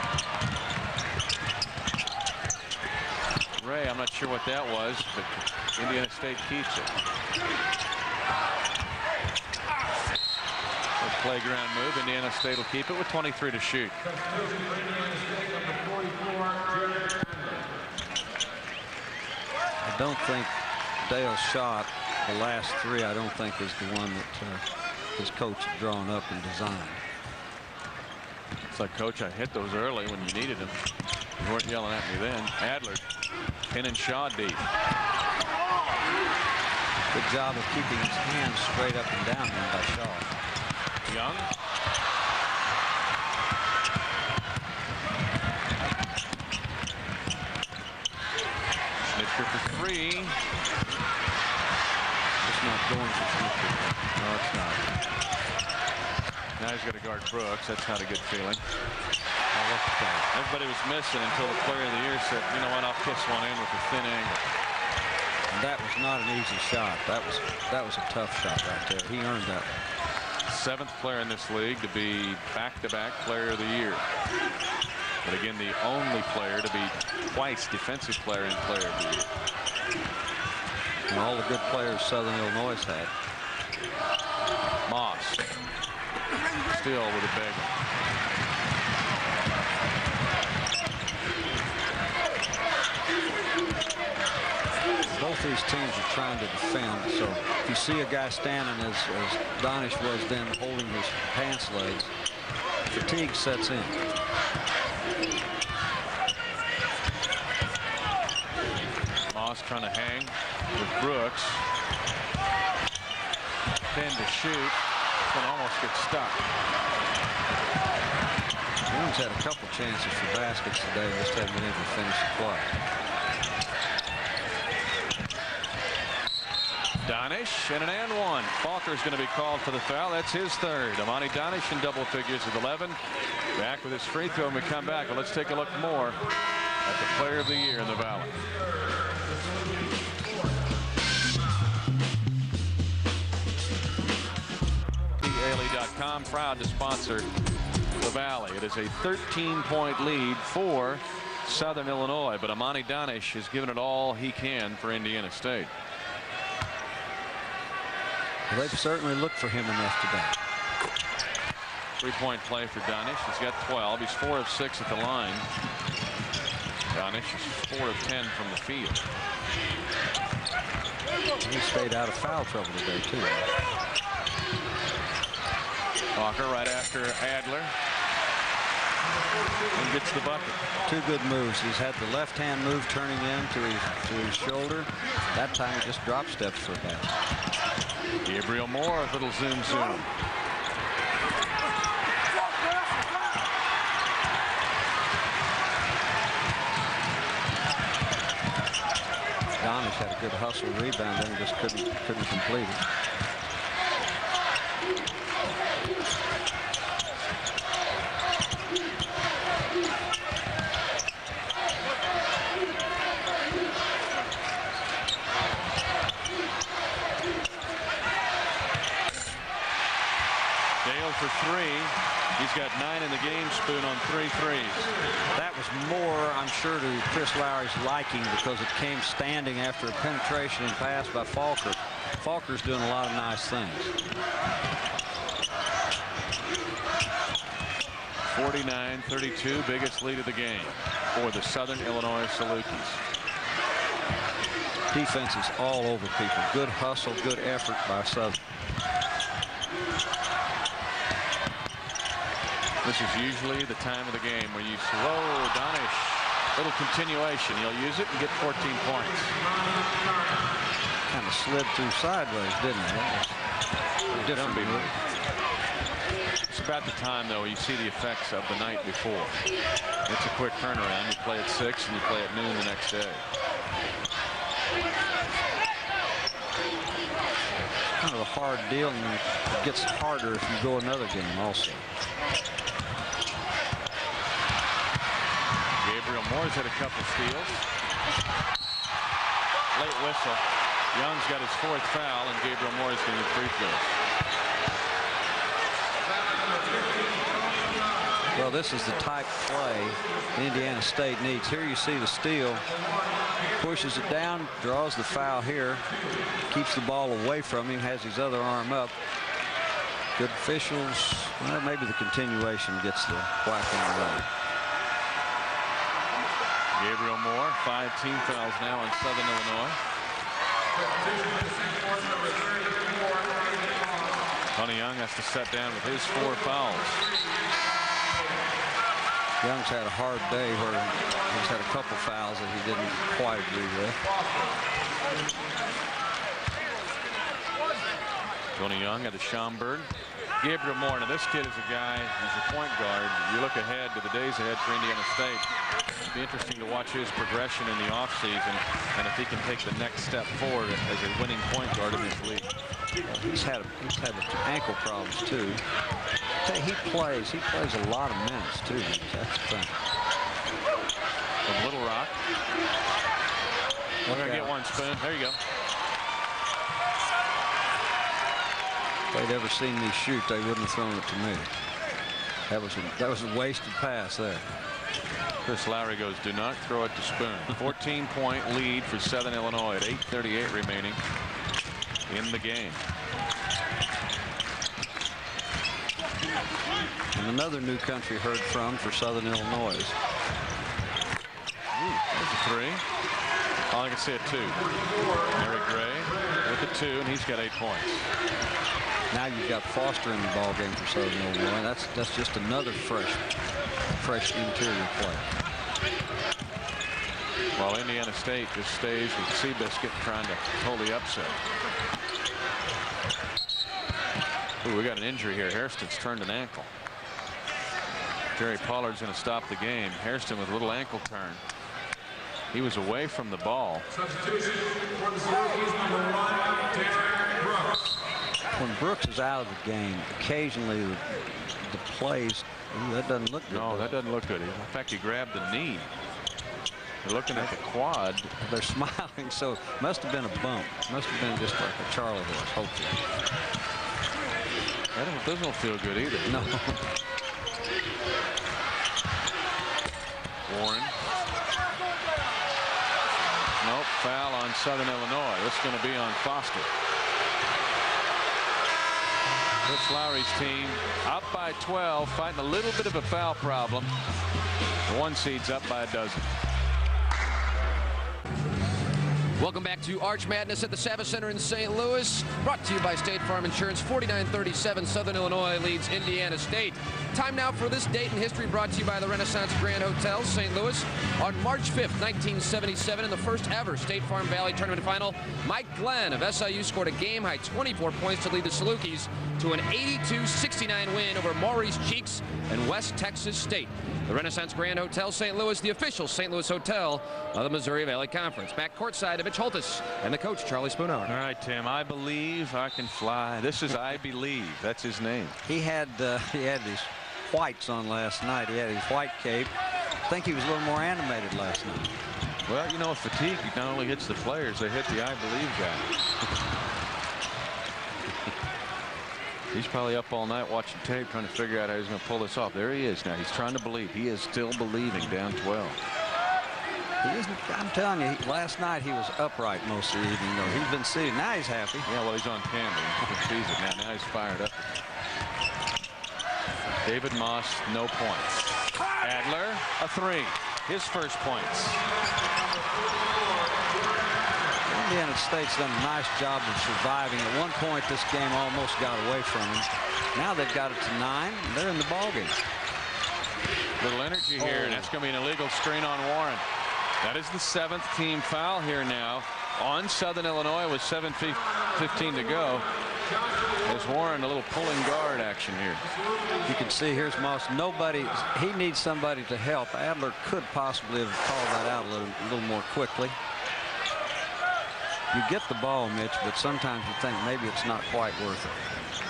Ray, I'm not sure what that was, but Indiana State keeps it. A playground move. Indiana State will keep it with 23 to shoot. I don't think Dale's shot, the last 3, I don't think is the one that his coach had drawn up and designed. It's like, Coach, I hit those early when you needed them. You weren't yelling at me then. Adler pinning Shaw deep. Good job of keeping his hands straight up and down then by Shaw. Young. Schnitker for 3. It's not going for Schnitker. No, it's not. Now he's got to guard Brooks. That's not a good feeling. Oh, look at that. Everybody was missing until the player of the year said, you know what, I'll kiss one in with a thin angle. And that was not an easy shot. That was a tough shot right there. He earned that. 7th player in this league to be back-to-back player of the year. But again, the only player to be twice defensive player and player of the year. And all the good players Southern Illinois had. Moss still with a big one. Both these teams are trying to defend, so if you see a guy standing as Donish was then holding his pants legs, fatigue sets in. Moss trying to hang with Brooks. 10 to shoot. But almost gets stuck. Jones had a couple chances for baskets today, just haven't been able to finish the play. Donish and an and one. Falker's going to be called for the foul. That's his third. Amani Donish in double figures with 11. Back with his free throw when we come back. Well, let's take a look more at the player of the year in the Valley. Proud to sponsor the Valley. It is a 13-point lead for Southern Illinois, but Amani Donish has given it all he can for Indiana State. Well, they've certainly looked for him enough today. 3-point play for Donish. He's got 12. He's 4 of 6 at the line. Donish is 4 of 10 from the field. He stayed out of foul trouble today, too. Falker right after Adler. And gets the bucket. Two good moves. He's had the left-hand move turning in to his shoulder. That time he just drop steps for a basket. Gabriel Moore, a little zoom. Donish had a good hustle rebound, then just couldn't complete it. For 3. He's got 9 in the game. Spoon on 3 threes. That was more, I'm sure, to Chris Lowery's liking because it came standing after a penetration and pass by Falker. Falker's doing a lot of nice things. 49-32, biggest lead of the game for the Southern Illinois Salukis. Defense is all over people. Good hustle, good effort by Southern. This is usually the time of the game where you slow Donish. Little continuation. He'll use it and get 14 points. Kind of slid through sideways, didn't it? That was a different move. It's about the time, though, you see the effects of the night before. It's a quick turnaround. You play at 6 and you play at noon the next day. Kind of a hard deal, and it gets harder if you go another game also. Gabriel Moore's had a couple steals. Late whistle. Young's got his 4th foul, and Gabriel Moore's going to get free throws. Well, this is the type of play Indiana State needs. Here you see the steal. Pushes it down, draws the foul here, keeps the ball away from him, has his other arm up. Good officials. Well, maybe the continuation gets the whack on the line. Gabriel Moore, 5 team fouls now in Southern Illinois. Tony Young has to set down with his 4 fouls. Young's had a hard day where he's had a couple fouls that he didn't quite agree with. Tony Young at the Schaumburg. Gabriel Moore. Now this kid is a guy, he's a point guard. You look ahead to the days ahead for Indiana State. It'll be interesting to watch his progression in the offseason and if he can take the next step forward as a winning point guard in this league. He's had ankle problems too. He plays a lot of minutes too. That's the thing. From Little Rock. We're gonna get one, Spoon. There you go. If they'd ever seen me shoot, they wouldn't have thrown it to me. That was a wasted pass there. Chris Lowery goes, do not throw it to Spoon. 14-point lead for Southern Illinois at 8:38 remaining in the game. And another new country heard from for Southern Illinois. There's a 3. All I can see at 2. Eric Gray with the 2, and he's got 8 points. Now you've got Foster in the ball game for Southern Illinois. That's just another fresh interior player. While Indiana State just stays with Seabiscuit trying to pull the upset. Ooh, we got an injury here. Hairston's turned an ankle. Jerry Pollard's going to stop the game. Hairston with a little ankle turn. He was away from the ball. Substitution for the Salukis, number 1, Darren Brooks. When Brooks is out of the game, occasionally the plays, ooh, that doesn't look good. No, that doesn't look good. In fact, he grabbed the knee. They're looking at the quad. They're smiling, so it must have been a bump. Must have been just like a Charlie horse, hopefully. That doesn't feel good either. No. Warren. Nope, foul on Southern Illinois. This is going to be on Foster. Chris Lowery's team up by 12, fighting a little bit of a foul problem. The 1 seed's up by 12. Welcome back to Arch Madness at the Savas Center in St. Louis. Brought to you by State Farm Insurance. 49-37, Southern Illinois leads Indiana State. Time now for this date in history, brought to you by the Renaissance Grand Hotel, St. Louis. On March 5th, 1977, in the first ever State Farm Valley Tournament final, Mike Glenn of SIU scored a game-high 24 points to lead the Salukis to an 82-69 win over Maurice Cheeks and West Texas State. The Renaissance Grand Hotel, St. Louis, the official St. Louis hotel of the Missouri Valley Conference. Back courtside, Mitch Holtis and the coach, Charlie Spoonhour. All right, Tim, I believe I can fly. This is I Believe. That's his name. He had these whites on last night. He had his white cape. I think he was a little more animated last night. Well, you know, fatigue not only hits the players, they hit the I Believe guy. He's probably up all night watching tape trying to figure out how he's going to pull this off. There he is now. He's trying to believe. He is still believing, down 12. He isn't, I'm telling you, last night he was upright most of the evening. Though. He's been seated. Now he's happy. Yeah, well, he's on camera. He sees it now. Now he's fired up. David Moss, no points. Adler, a 3. His first points. Indiana State's done a nice job of surviving. At one point, this game almost got away from them. Now they've got it to 9. And they're in the ballgame. Little energy here, and that's going to be an illegal screen on Warren. That is the 7th team foul here now on Southern Illinois with 7:15 to go. There's Warren, a little pulling guard action here. You can see here's Moss. He needs somebody to help. Adler could possibly have called that out a little more quickly. You get the ball, Mitch, but sometimes you think maybe it's not quite worth it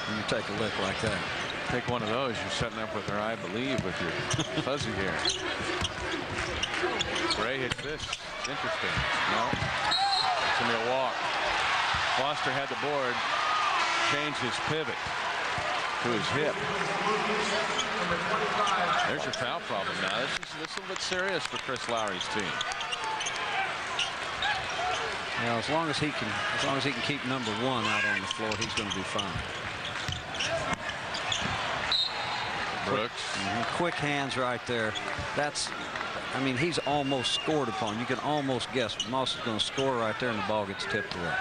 when you take a lick like that. Take one of those, you're setting up with her I Believe with your fuzzy hair. Gray hits this. It's interesting. No. It's going to be a walk. Foster had the board. Changed his pivot to his hip. There's your foul problem now. This is a little bit serious for Chris Lowery's team. Now, as long as he can keep number 1 out on the floor, he's going to be fine. Brooks. Quick hands right there. I mean, he's almost scored upon. You can almost guess Moss is going to score right there, and the ball gets tipped away.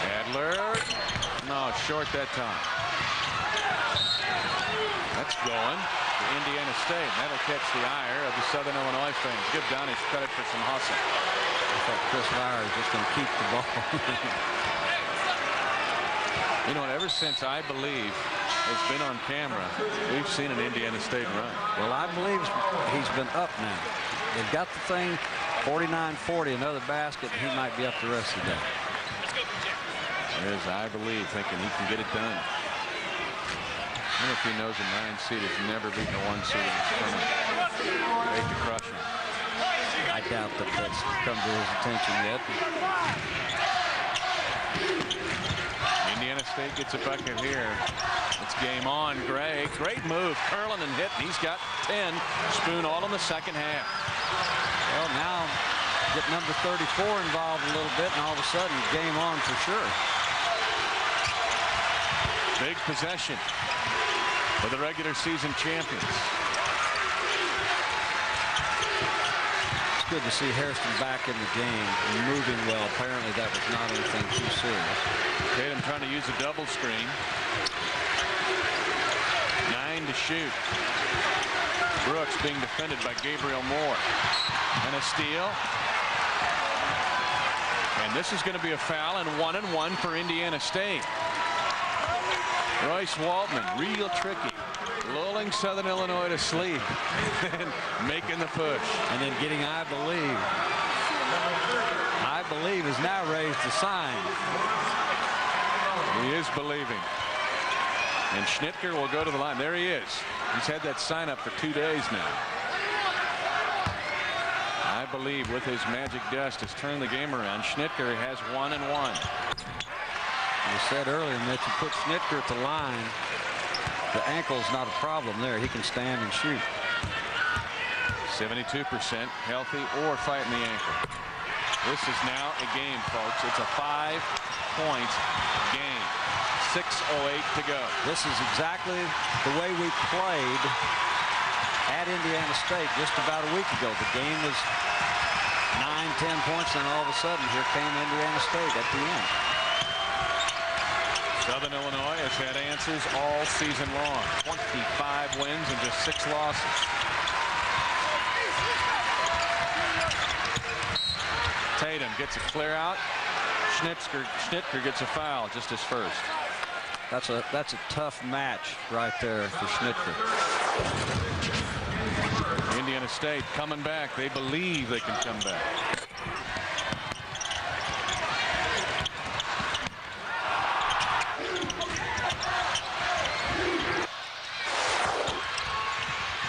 Adler. No, short that time. That's going to Indiana State. That'll catch the ire of the Southern Illinois fans. Give Donnie credit for some hustle. I thought Chris Lowery is just going to keep the ball. You know, ever since I Believe has been on camera, we've seen an Indiana State run. Well, I believe he's been up now. They've got the thing 49-40, another basket, and he might be up the rest of the day. There's I Believe thinking he can get it done. I wonder if he knows a 9 seed has never beaten a 1 seed in this tournament. They hate to crush him. I doubt that that's come to his attention yet. Indiana State gets a bucket here. It's game on. Gray, great move, curling and hit. He's got 10. Spoon all in the second half. Well, now get number 34 involved a little bit, and all of a sudden, game on for sure. Big possession for the regular season champions. good to see Hairston back in the game and moving well. Apparently that was not anything too serious. Tatum trying to use a double screen. 9 to shoot. Brooks being defended by Gabriel Moore. And a steal. And this is going to be a foul, and 1-and-1 for Indiana State. Royce Waltman, real tricky. Lulling Southern Illinois to sleep and making the push. And then getting I believe is now raised the sign. He is believing. And Schnitker will go to the line. There he is. He's had that sign up for 2 days now. I believe with his magic dust has turned the game around. Schnitker has 1-and-1. You said earlier, Mitch, you put Schnitker at the line. The ankle's not a problem there. He can stand and shoot. 72% healthy or fighting the ankle. This is now a game, folks. It's a 5-point game. 6:08 to go. This is exactly the way we played at Indiana State just about a week ago. The game was 9-10 points, and all of a sudden here came Indiana State at the end. Southern Illinois has had answers all season long. 25 wins and just 6 losses. Tatum gets a clear out. Schnitker gets a foul, just his first. That's a tough match right there for Schnitker. Indiana State coming back. They believe they can come back.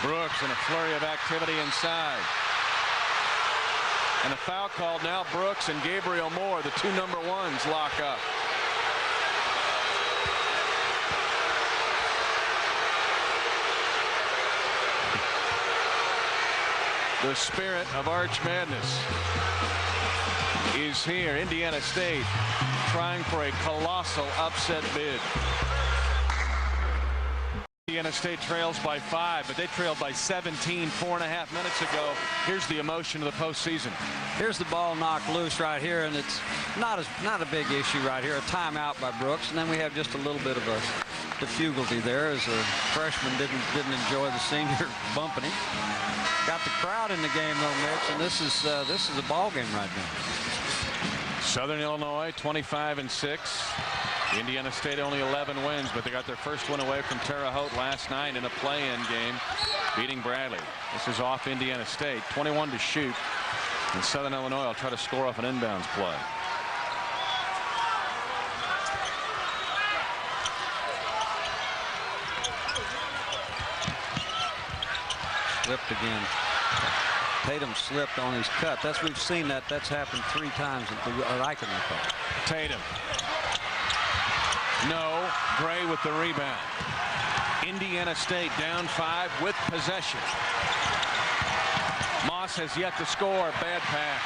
Brooks in a flurry of activity inside. And a foul called now. Brooks and Gabriel Moore, the 2 number 1s, lock up. The spirit of Arch Madness is here. Indiana State trying for a colossal upset bid. Indiana State trails by 5, but they trailed by 17 4.5 minutes ago. Here's the emotion of the postseason. Here's the ball knocked loose right here, and it's not a big issue right here. A timeout by Brooks, and then we have just a little bit of a difficulty there as a freshman didn't enjoy the senior bumping him. Got the crowd in the game though, Mitch, and this is a ball game right now. Southern Illinois 25-6. Indiana State only 11 wins, but they got their first win away from Terre Haute last night in a play-in game, beating Bradley. This is off Indiana State. 21 to shoot, and Southern Illinois will try to score off an inbounds play. Slipped again. Tatum slipped on his cut. We've seen that. That's happened 3 times that I can recall. Tatum. No. Gray with the rebound. Indiana State down 5 with possession. Moss has yet to score. Bad pass.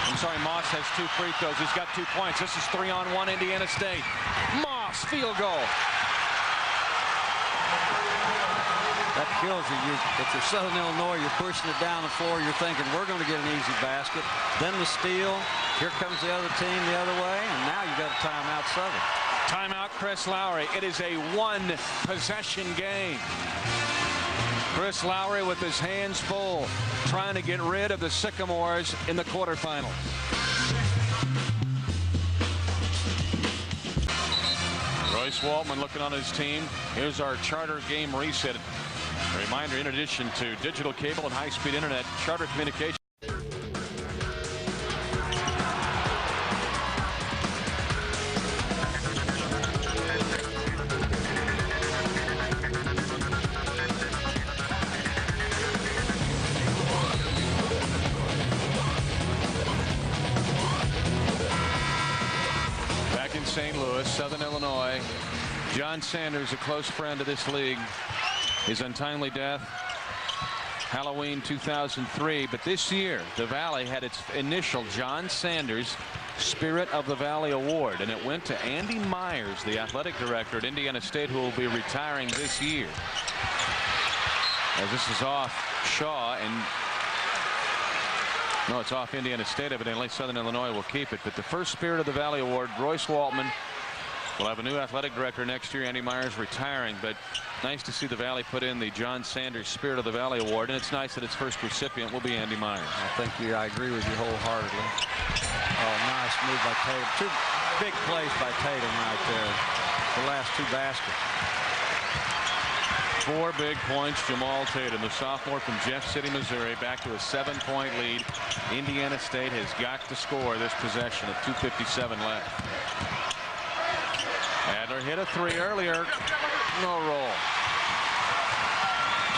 I'm sorry, Moss has 2 free throws. He's got 2 points. This is 3-on-1 Indiana State. Moss, field goal. That kills you. If you're Southern Illinois, you're pushing it down the floor. You're thinking we're going to get an easy basket. Then the steal. Here comes the other team the other way, and now you got a timeout Southern. Timeout Chris Lowery. It is a 1-possession game. Chris Lowery with his hands full, trying to get rid of the Sycamores in the quarterfinals. Royce Waltman looking on his team. Here's our charter game reset. A reminder, in addition to digital cable and high-speed internet, charter communication. Back in St. Louis, Southern Illinois. John Sanders, a close friend of this league. His untimely death, Halloween 2003. But this year, the Valley had its initial John Sanders Spirit of the Valley Award, and it went to Andy Myers, the athletic director at Indiana State, who will be retiring this year. As this is off Shaw, and no, it's off Indiana State. Evidently, Southern Illinois will keep it. But the first Spirit of the Valley Award, Royce Waltman, will have a new athletic director next year. Andy Myers retiring, but nice to see the Valley put in the John Sanders Spirit of the Valley Award, and it's nice that its first recipient will be Andy Myers. I agree with you wholeheartedly. Oh, nice move by Tatum. Two big plays by Tatum right there. The last two baskets. 4 big points. Jamaal Tatum, the sophomore from Jeff City, Missouri, back to a 7-point lead. Indiana State has got to score this possession at 2:57 left. Adler hit a 3 earlier. No roll.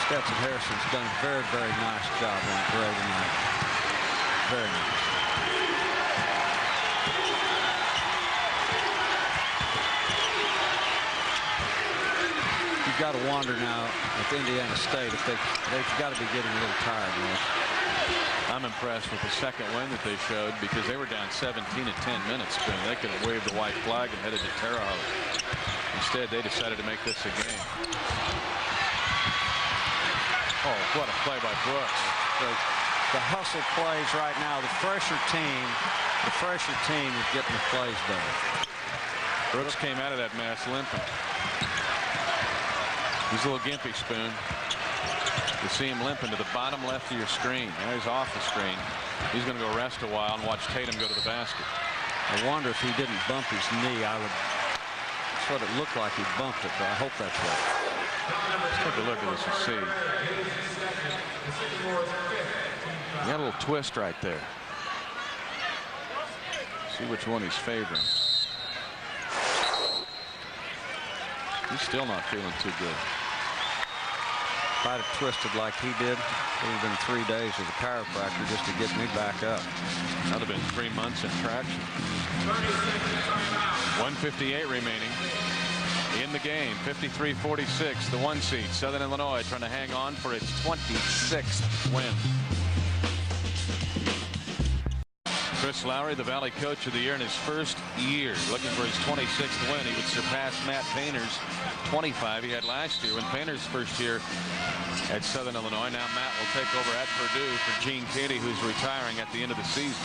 Stetson Hairston's done a very, very nice job on the drill tonight. Very nice. You've got to wonder now with Indiana State if they've got to be getting a little tired now. I'm impressed with the second win that they showed because they were down 17 at 10 minutes. They could have waved the white flag and headed to Terre Haute. Instead, they decided to make this a game. Oh, what a play by Brooks. The hustle plays right now. The fresher team is getting the plays done. Brooks came out of that mess limping. He's a little gimpy, Spoon. You see him limping to the bottom left of your screen. Now he's off the screen. He's going to go rest a while and watch Tatum go to the basket. I wonder if he didn't bump his knee. That's what it looked like. He bumped it, but I hope that's right. Let's take a look at this and see. He got a little twist right there. See which one he's favoring. He's still not feeling too good. If I'd have twisted like he did, it would have been 3 days with a chiropractor just to get me back up. That would have been 3 months in traction. 1:58 remaining in the game. 53-46, the 1 seed. Southern Illinois trying to hang on for its 26th win. Chris Lowery, the Valley Coach of the Year in his first year, looking for his 26th win. He would surpass Matt Painter's 25 he had last year when Painter's first year at Southern Illinois. Now Matt will take over at Purdue for Gene Katie, who's retiring at the end of the season.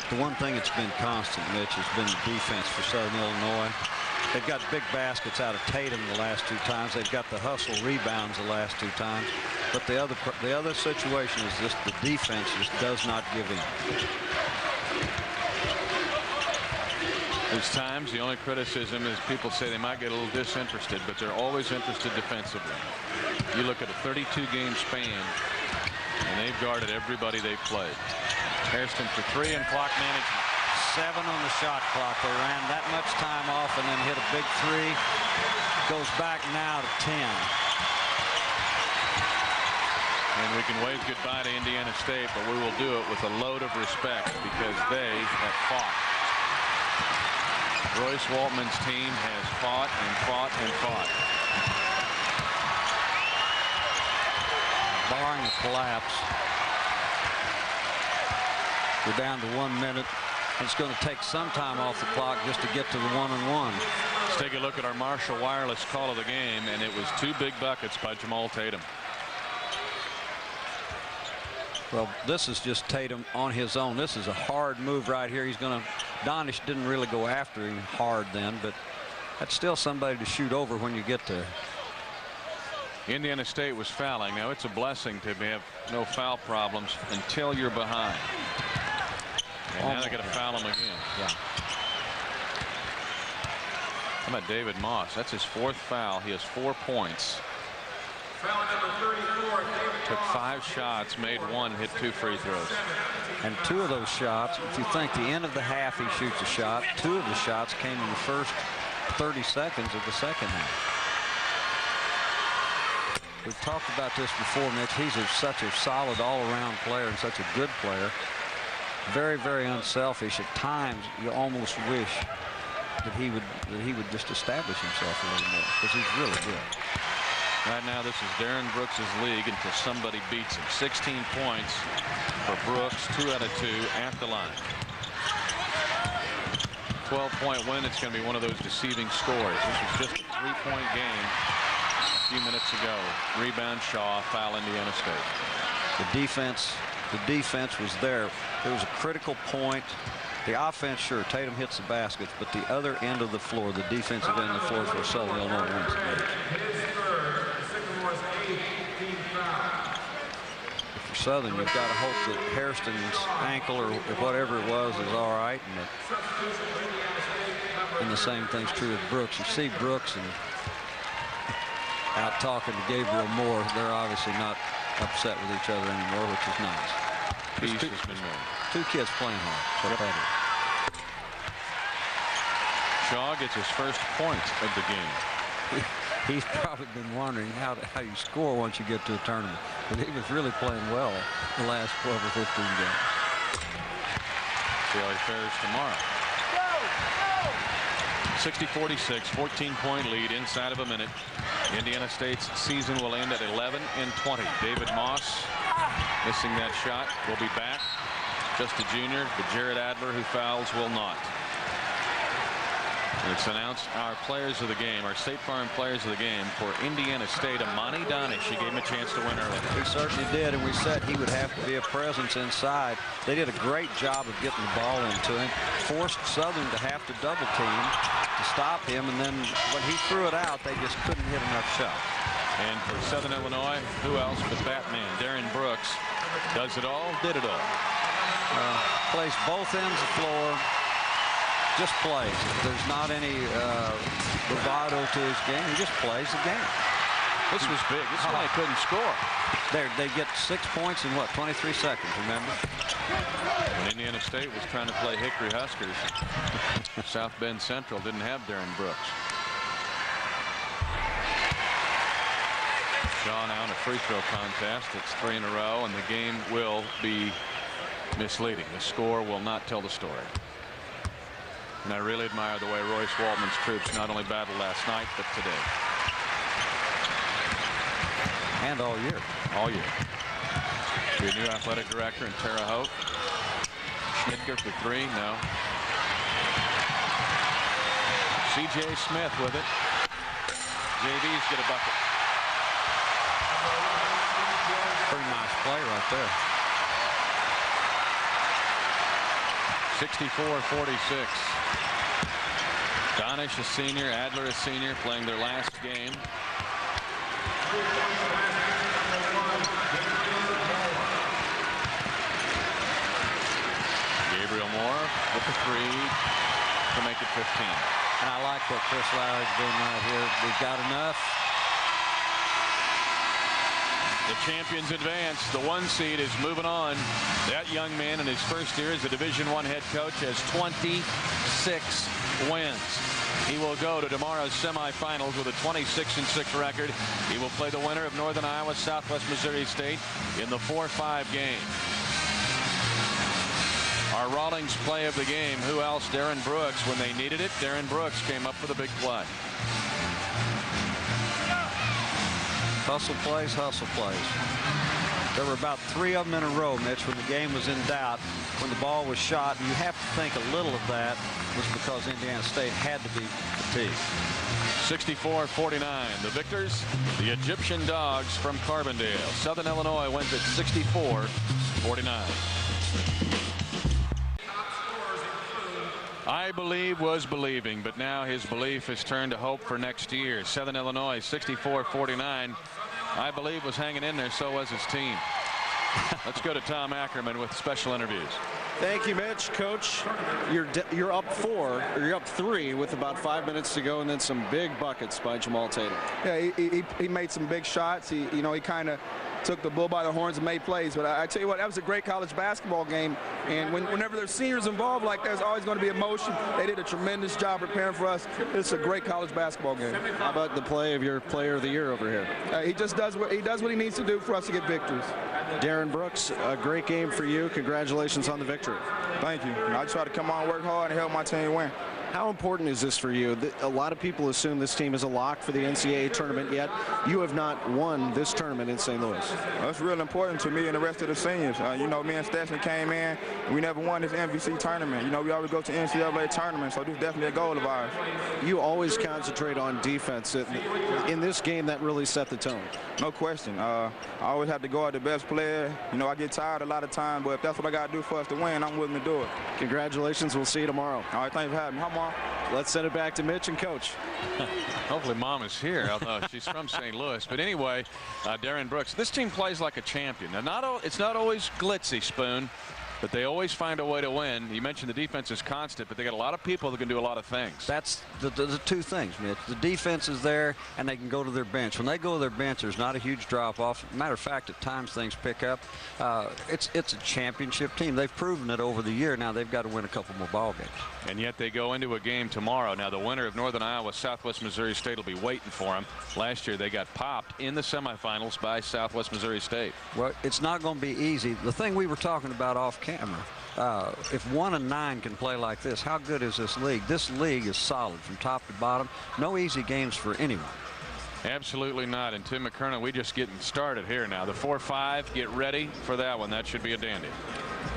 The one thing that's been constant, Mitch, has been the defense for Southern Illinois. They've got big baskets out of Tatum the last 2 times. They've got the hustle rebounds the last 2 times. But the other situation is just the defense just does not give in. There's times the only criticism is people say they might get a little disinterested, but they're always interested defensively. You look at a 32-game span, and they've guarded everybody they've played. Hairston for 3 and clock management. 7 on the shot clock. They ran that much time off and then hit a big 3. Goes back now to 10. And we can wave goodbye to Indiana State, but we will do it with a load of respect because they have fought. Royce Waltman's team has fought and fought and fought. Barring a collapse, we're down to 1 minute. It's going to take some time off the clock just to get to the 1-on-1. Let's take a look at our Marshall Wireless call of the game, and it was 2 big buckets by Jamaal Tatum. Well, this is just Tatum on his own. This is a hard move right here. He's going to. Donish didn't really go after him hard then, but that's still somebody to shoot over when you get there. Indiana State was fouling. Now it's a blessing to have no foul problems until you're behind. And now they got to foul him again. Yeah. How about David Moss? That's his 4th foul. He has 4 points. Foul number 34. Took 5 shots, made 1, hit 2 free throws. And 2 of those shots, if you think the end of the half he shoots a shot, 2 of the shots came in the first 30 seconds of the second half. We've talked about this before, Mitch. He's such a solid all-around player and such a good player. Very, very unselfish. At times, you almost wish that he would just establish himself a little more because he's really good. Right now, this is Darren Brooks' league until somebody beats him. 16 points for Brooks, 2 out of 2 at the line. 12-point win, it's going to be one of those deceiving scores. This was just a 3-point game a few minutes ago. Rebound Shaw, foul Indiana State. The defense was there. There was a critical point. The offense, sure, Tatum hits the baskets, but the other end of the floor, the defensive end of the floor, for Southern Illinois wins the game. For Southern, you've got to hope that Hairston's ankle or whatever it was is all right, and the same thing's true with Brooks. You see Brooks and out talking to Gabriel Moore. They're obviously not upset with each other anymore, which is nice. Peace has been made. Two kids playing hard. Yep. Shaw gets his first point of the game. He's probably been wondering how you score once you get to a tournament. But he was really playing well the last 12 or 15 games. See how he fares tomorrow. 60-46, 14-point lead inside of a minute. Indiana State's season will end at 11-20. David Moss missing that shot. Will be back. Just a junior, but Jared Adler, who fouls, will not. And it's announced our players of the game, our State Farm players of the game for Indiana State. Amani Donish, he gave him a chance to win early. He certainly did, and we said he would have to be a presence inside. They did a great job of getting the ball into him, forced Southern to have to double team to stop him, and then when he threw it out, they just couldn't hit enough shots. And for Southern Illinois, who else but Batman? Darren Brooks does it all, did it all. Plays both ends of the floor. Just plays. There's not any bravado to his game. He just plays the game. This was big. This is why they couldn't score. They get 6 points in what, 23 seconds, remember? When Indiana State was trying to play Hickory Huskers, South Bend Central didn't have Darren Brooks. Shaw now in a free throw contest. It's 3 in a row, and the game will be misleading. The score will not tell the story. And I really admire the way Royce Waltman's troops not only battled last night, but today. And all year. All year. Your new athletic director in Terre Haute. Schnitker for 3. No. C.J. Smith with it. JV's get a bucket. Pretty nice play right there. 64-46. Donish a senior, Adler a senior, playing their last game. Gabriel Moore with the 3 to make it 15. And I like what Chris Lowery's doing right here. We've got enough. The champions advance. The 1 seed is moving on. That young man in his first year as a Division I head coach has 26 wins. He will go to tomorrow's semifinals with a 26-6 record. He will play the winner of Northern Iowa, Southwest Missouri State in the 4-5 game. Our Rawlings play of the game. Who else? Darren Brooks. When they needed it, Darren Brooks came up for the big play. Hustle plays, hustle plays. There were about 3 of them in a row, Mitch, when the game was in doubt, when the ball was shot. And you have to think a little of that was because Indiana State had to be fatigued. 64-49. The victors, the Egyptian Dogs from Carbondale. Southern Illinois wins at 64-49. I believe was believing, but now his belief has turned to hope for next year. Southern Illinois 64-49. I believe was hanging in there, so was his team. Let's go to Tom Ackerman with special interviews. Thank you, Mitch. Coach, you're up 4, or you're up 3 with about 5 minutes to go, and then some big buckets by Jamaal Tatum. Yeah, he made some big shots. He kind of took the bull by the horns and made plays. But I tell you what, that was a great college basketball game. And whenever there's seniors involved like that, there's always going to be emotion. They did a tremendous job preparing for us. It's a great college basketball game. How about the play of your player of the year over here? He just does what he needs to do for us to get victories. Darren Brooks, a great game for you. Congratulations on the victory. Thank you. I try to come on, work hard, and help my team win. How important is this for you? A lot of people assume this team is a lock for the NCAA tournament, yet you have not won this tournament in St. Louis. Well, it's real important to me and the rest of the seniors. You know, me and Stetson came in, and we never won this MVC tournament. You know, we always go to NCAA tournament, so this is definitely a goal of ours. You always concentrate on defense. In this game, that really set the tone. No question. I always have to go at the best player. You know, I get tired a lot of times, but if that's what I got to do for us to win, I'm willing to do it. Congratulations. We'll see you tomorrow. All right, thanks for having me. Hi, Mom. Let's send it back to Mitch and Coach. Hopefully Mom is here, although she's from St. Louis. But anyway, Darren Brooks, this team plays like a champion. Now, it's not always glitzy, Spoon, but they always find a way to win. You mentioned the defense is constant, but they got a lot of people that can do a lot of things. That's the two things, Mitch. The defense is there, and they can go to their bench. When they go to their bench, there's not a huge drop-off. Matter of fact, at times things pick up. It's a championship team. They've proven it over the year. Now they've got to win a couple more ball games. And yet they go into a game tomorrow. Now the winner of Northern Iowa, Southwest Missouri State will be waiting for them. Last year they got popped in the semifinals by Southwest Missouri State. Well, it's not going to be easy. The thing we were talking about off camera, if 1 and 9 can play like this, how good is this league? This league is solid from top to bottom. No easy games for anyone. Absolutely not. And Tim McKernan, we just getting started here now. The 4-5, get ready for that one. That should be a dandy.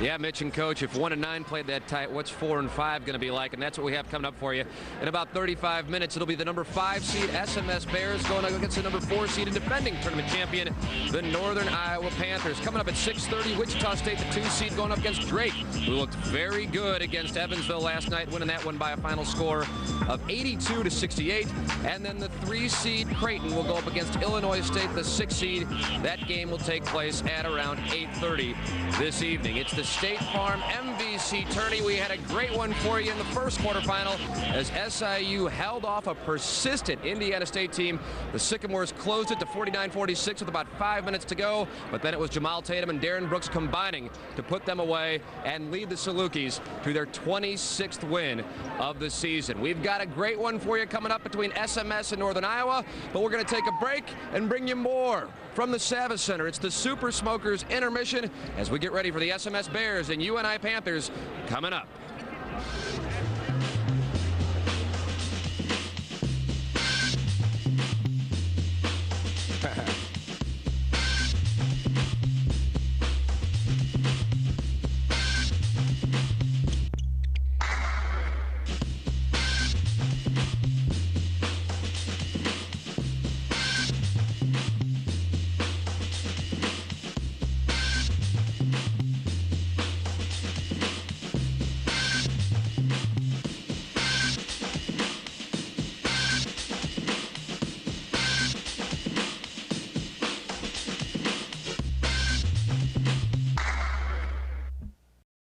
Yeah, Mitch and Coach, if 1 and 9 played that tight, what's 4 and 5 going to be like? And that's what we have coming up for you in about 35 minutes. It'll be the number 5 seed SMS Bears going up against the number 4 seed and defending tournament champion, the Northern Iowa Panthers. Coming up at 6:30, Wichita State, the 2 seed, going up against Drake, who looked very good against Evansville last night, winning that one by a final score of 82-68. And then the 3 seed Creighton will go up against Illinois State, the 6 seed. That game will take place at around 8:30 this evening. It's the State Farm MVC Tourney. We had a great one for you in the first quarterfinal as SIU held off a persistent Indiana State team. The Sycamores closed it to 49-46 with about 5 minutes to go, but then it was Jamaal Tatum and Darren Brooks combining to put them away and lead the Salukis to their 26th win of the season. We've got a great one for you coming up between SMS and Northern Iowa, but we're going to take a break and bring you more from the Savas Center. It's the Super Smokers intermission as we get ready for the SMS Bears and UNI Panthers coming up.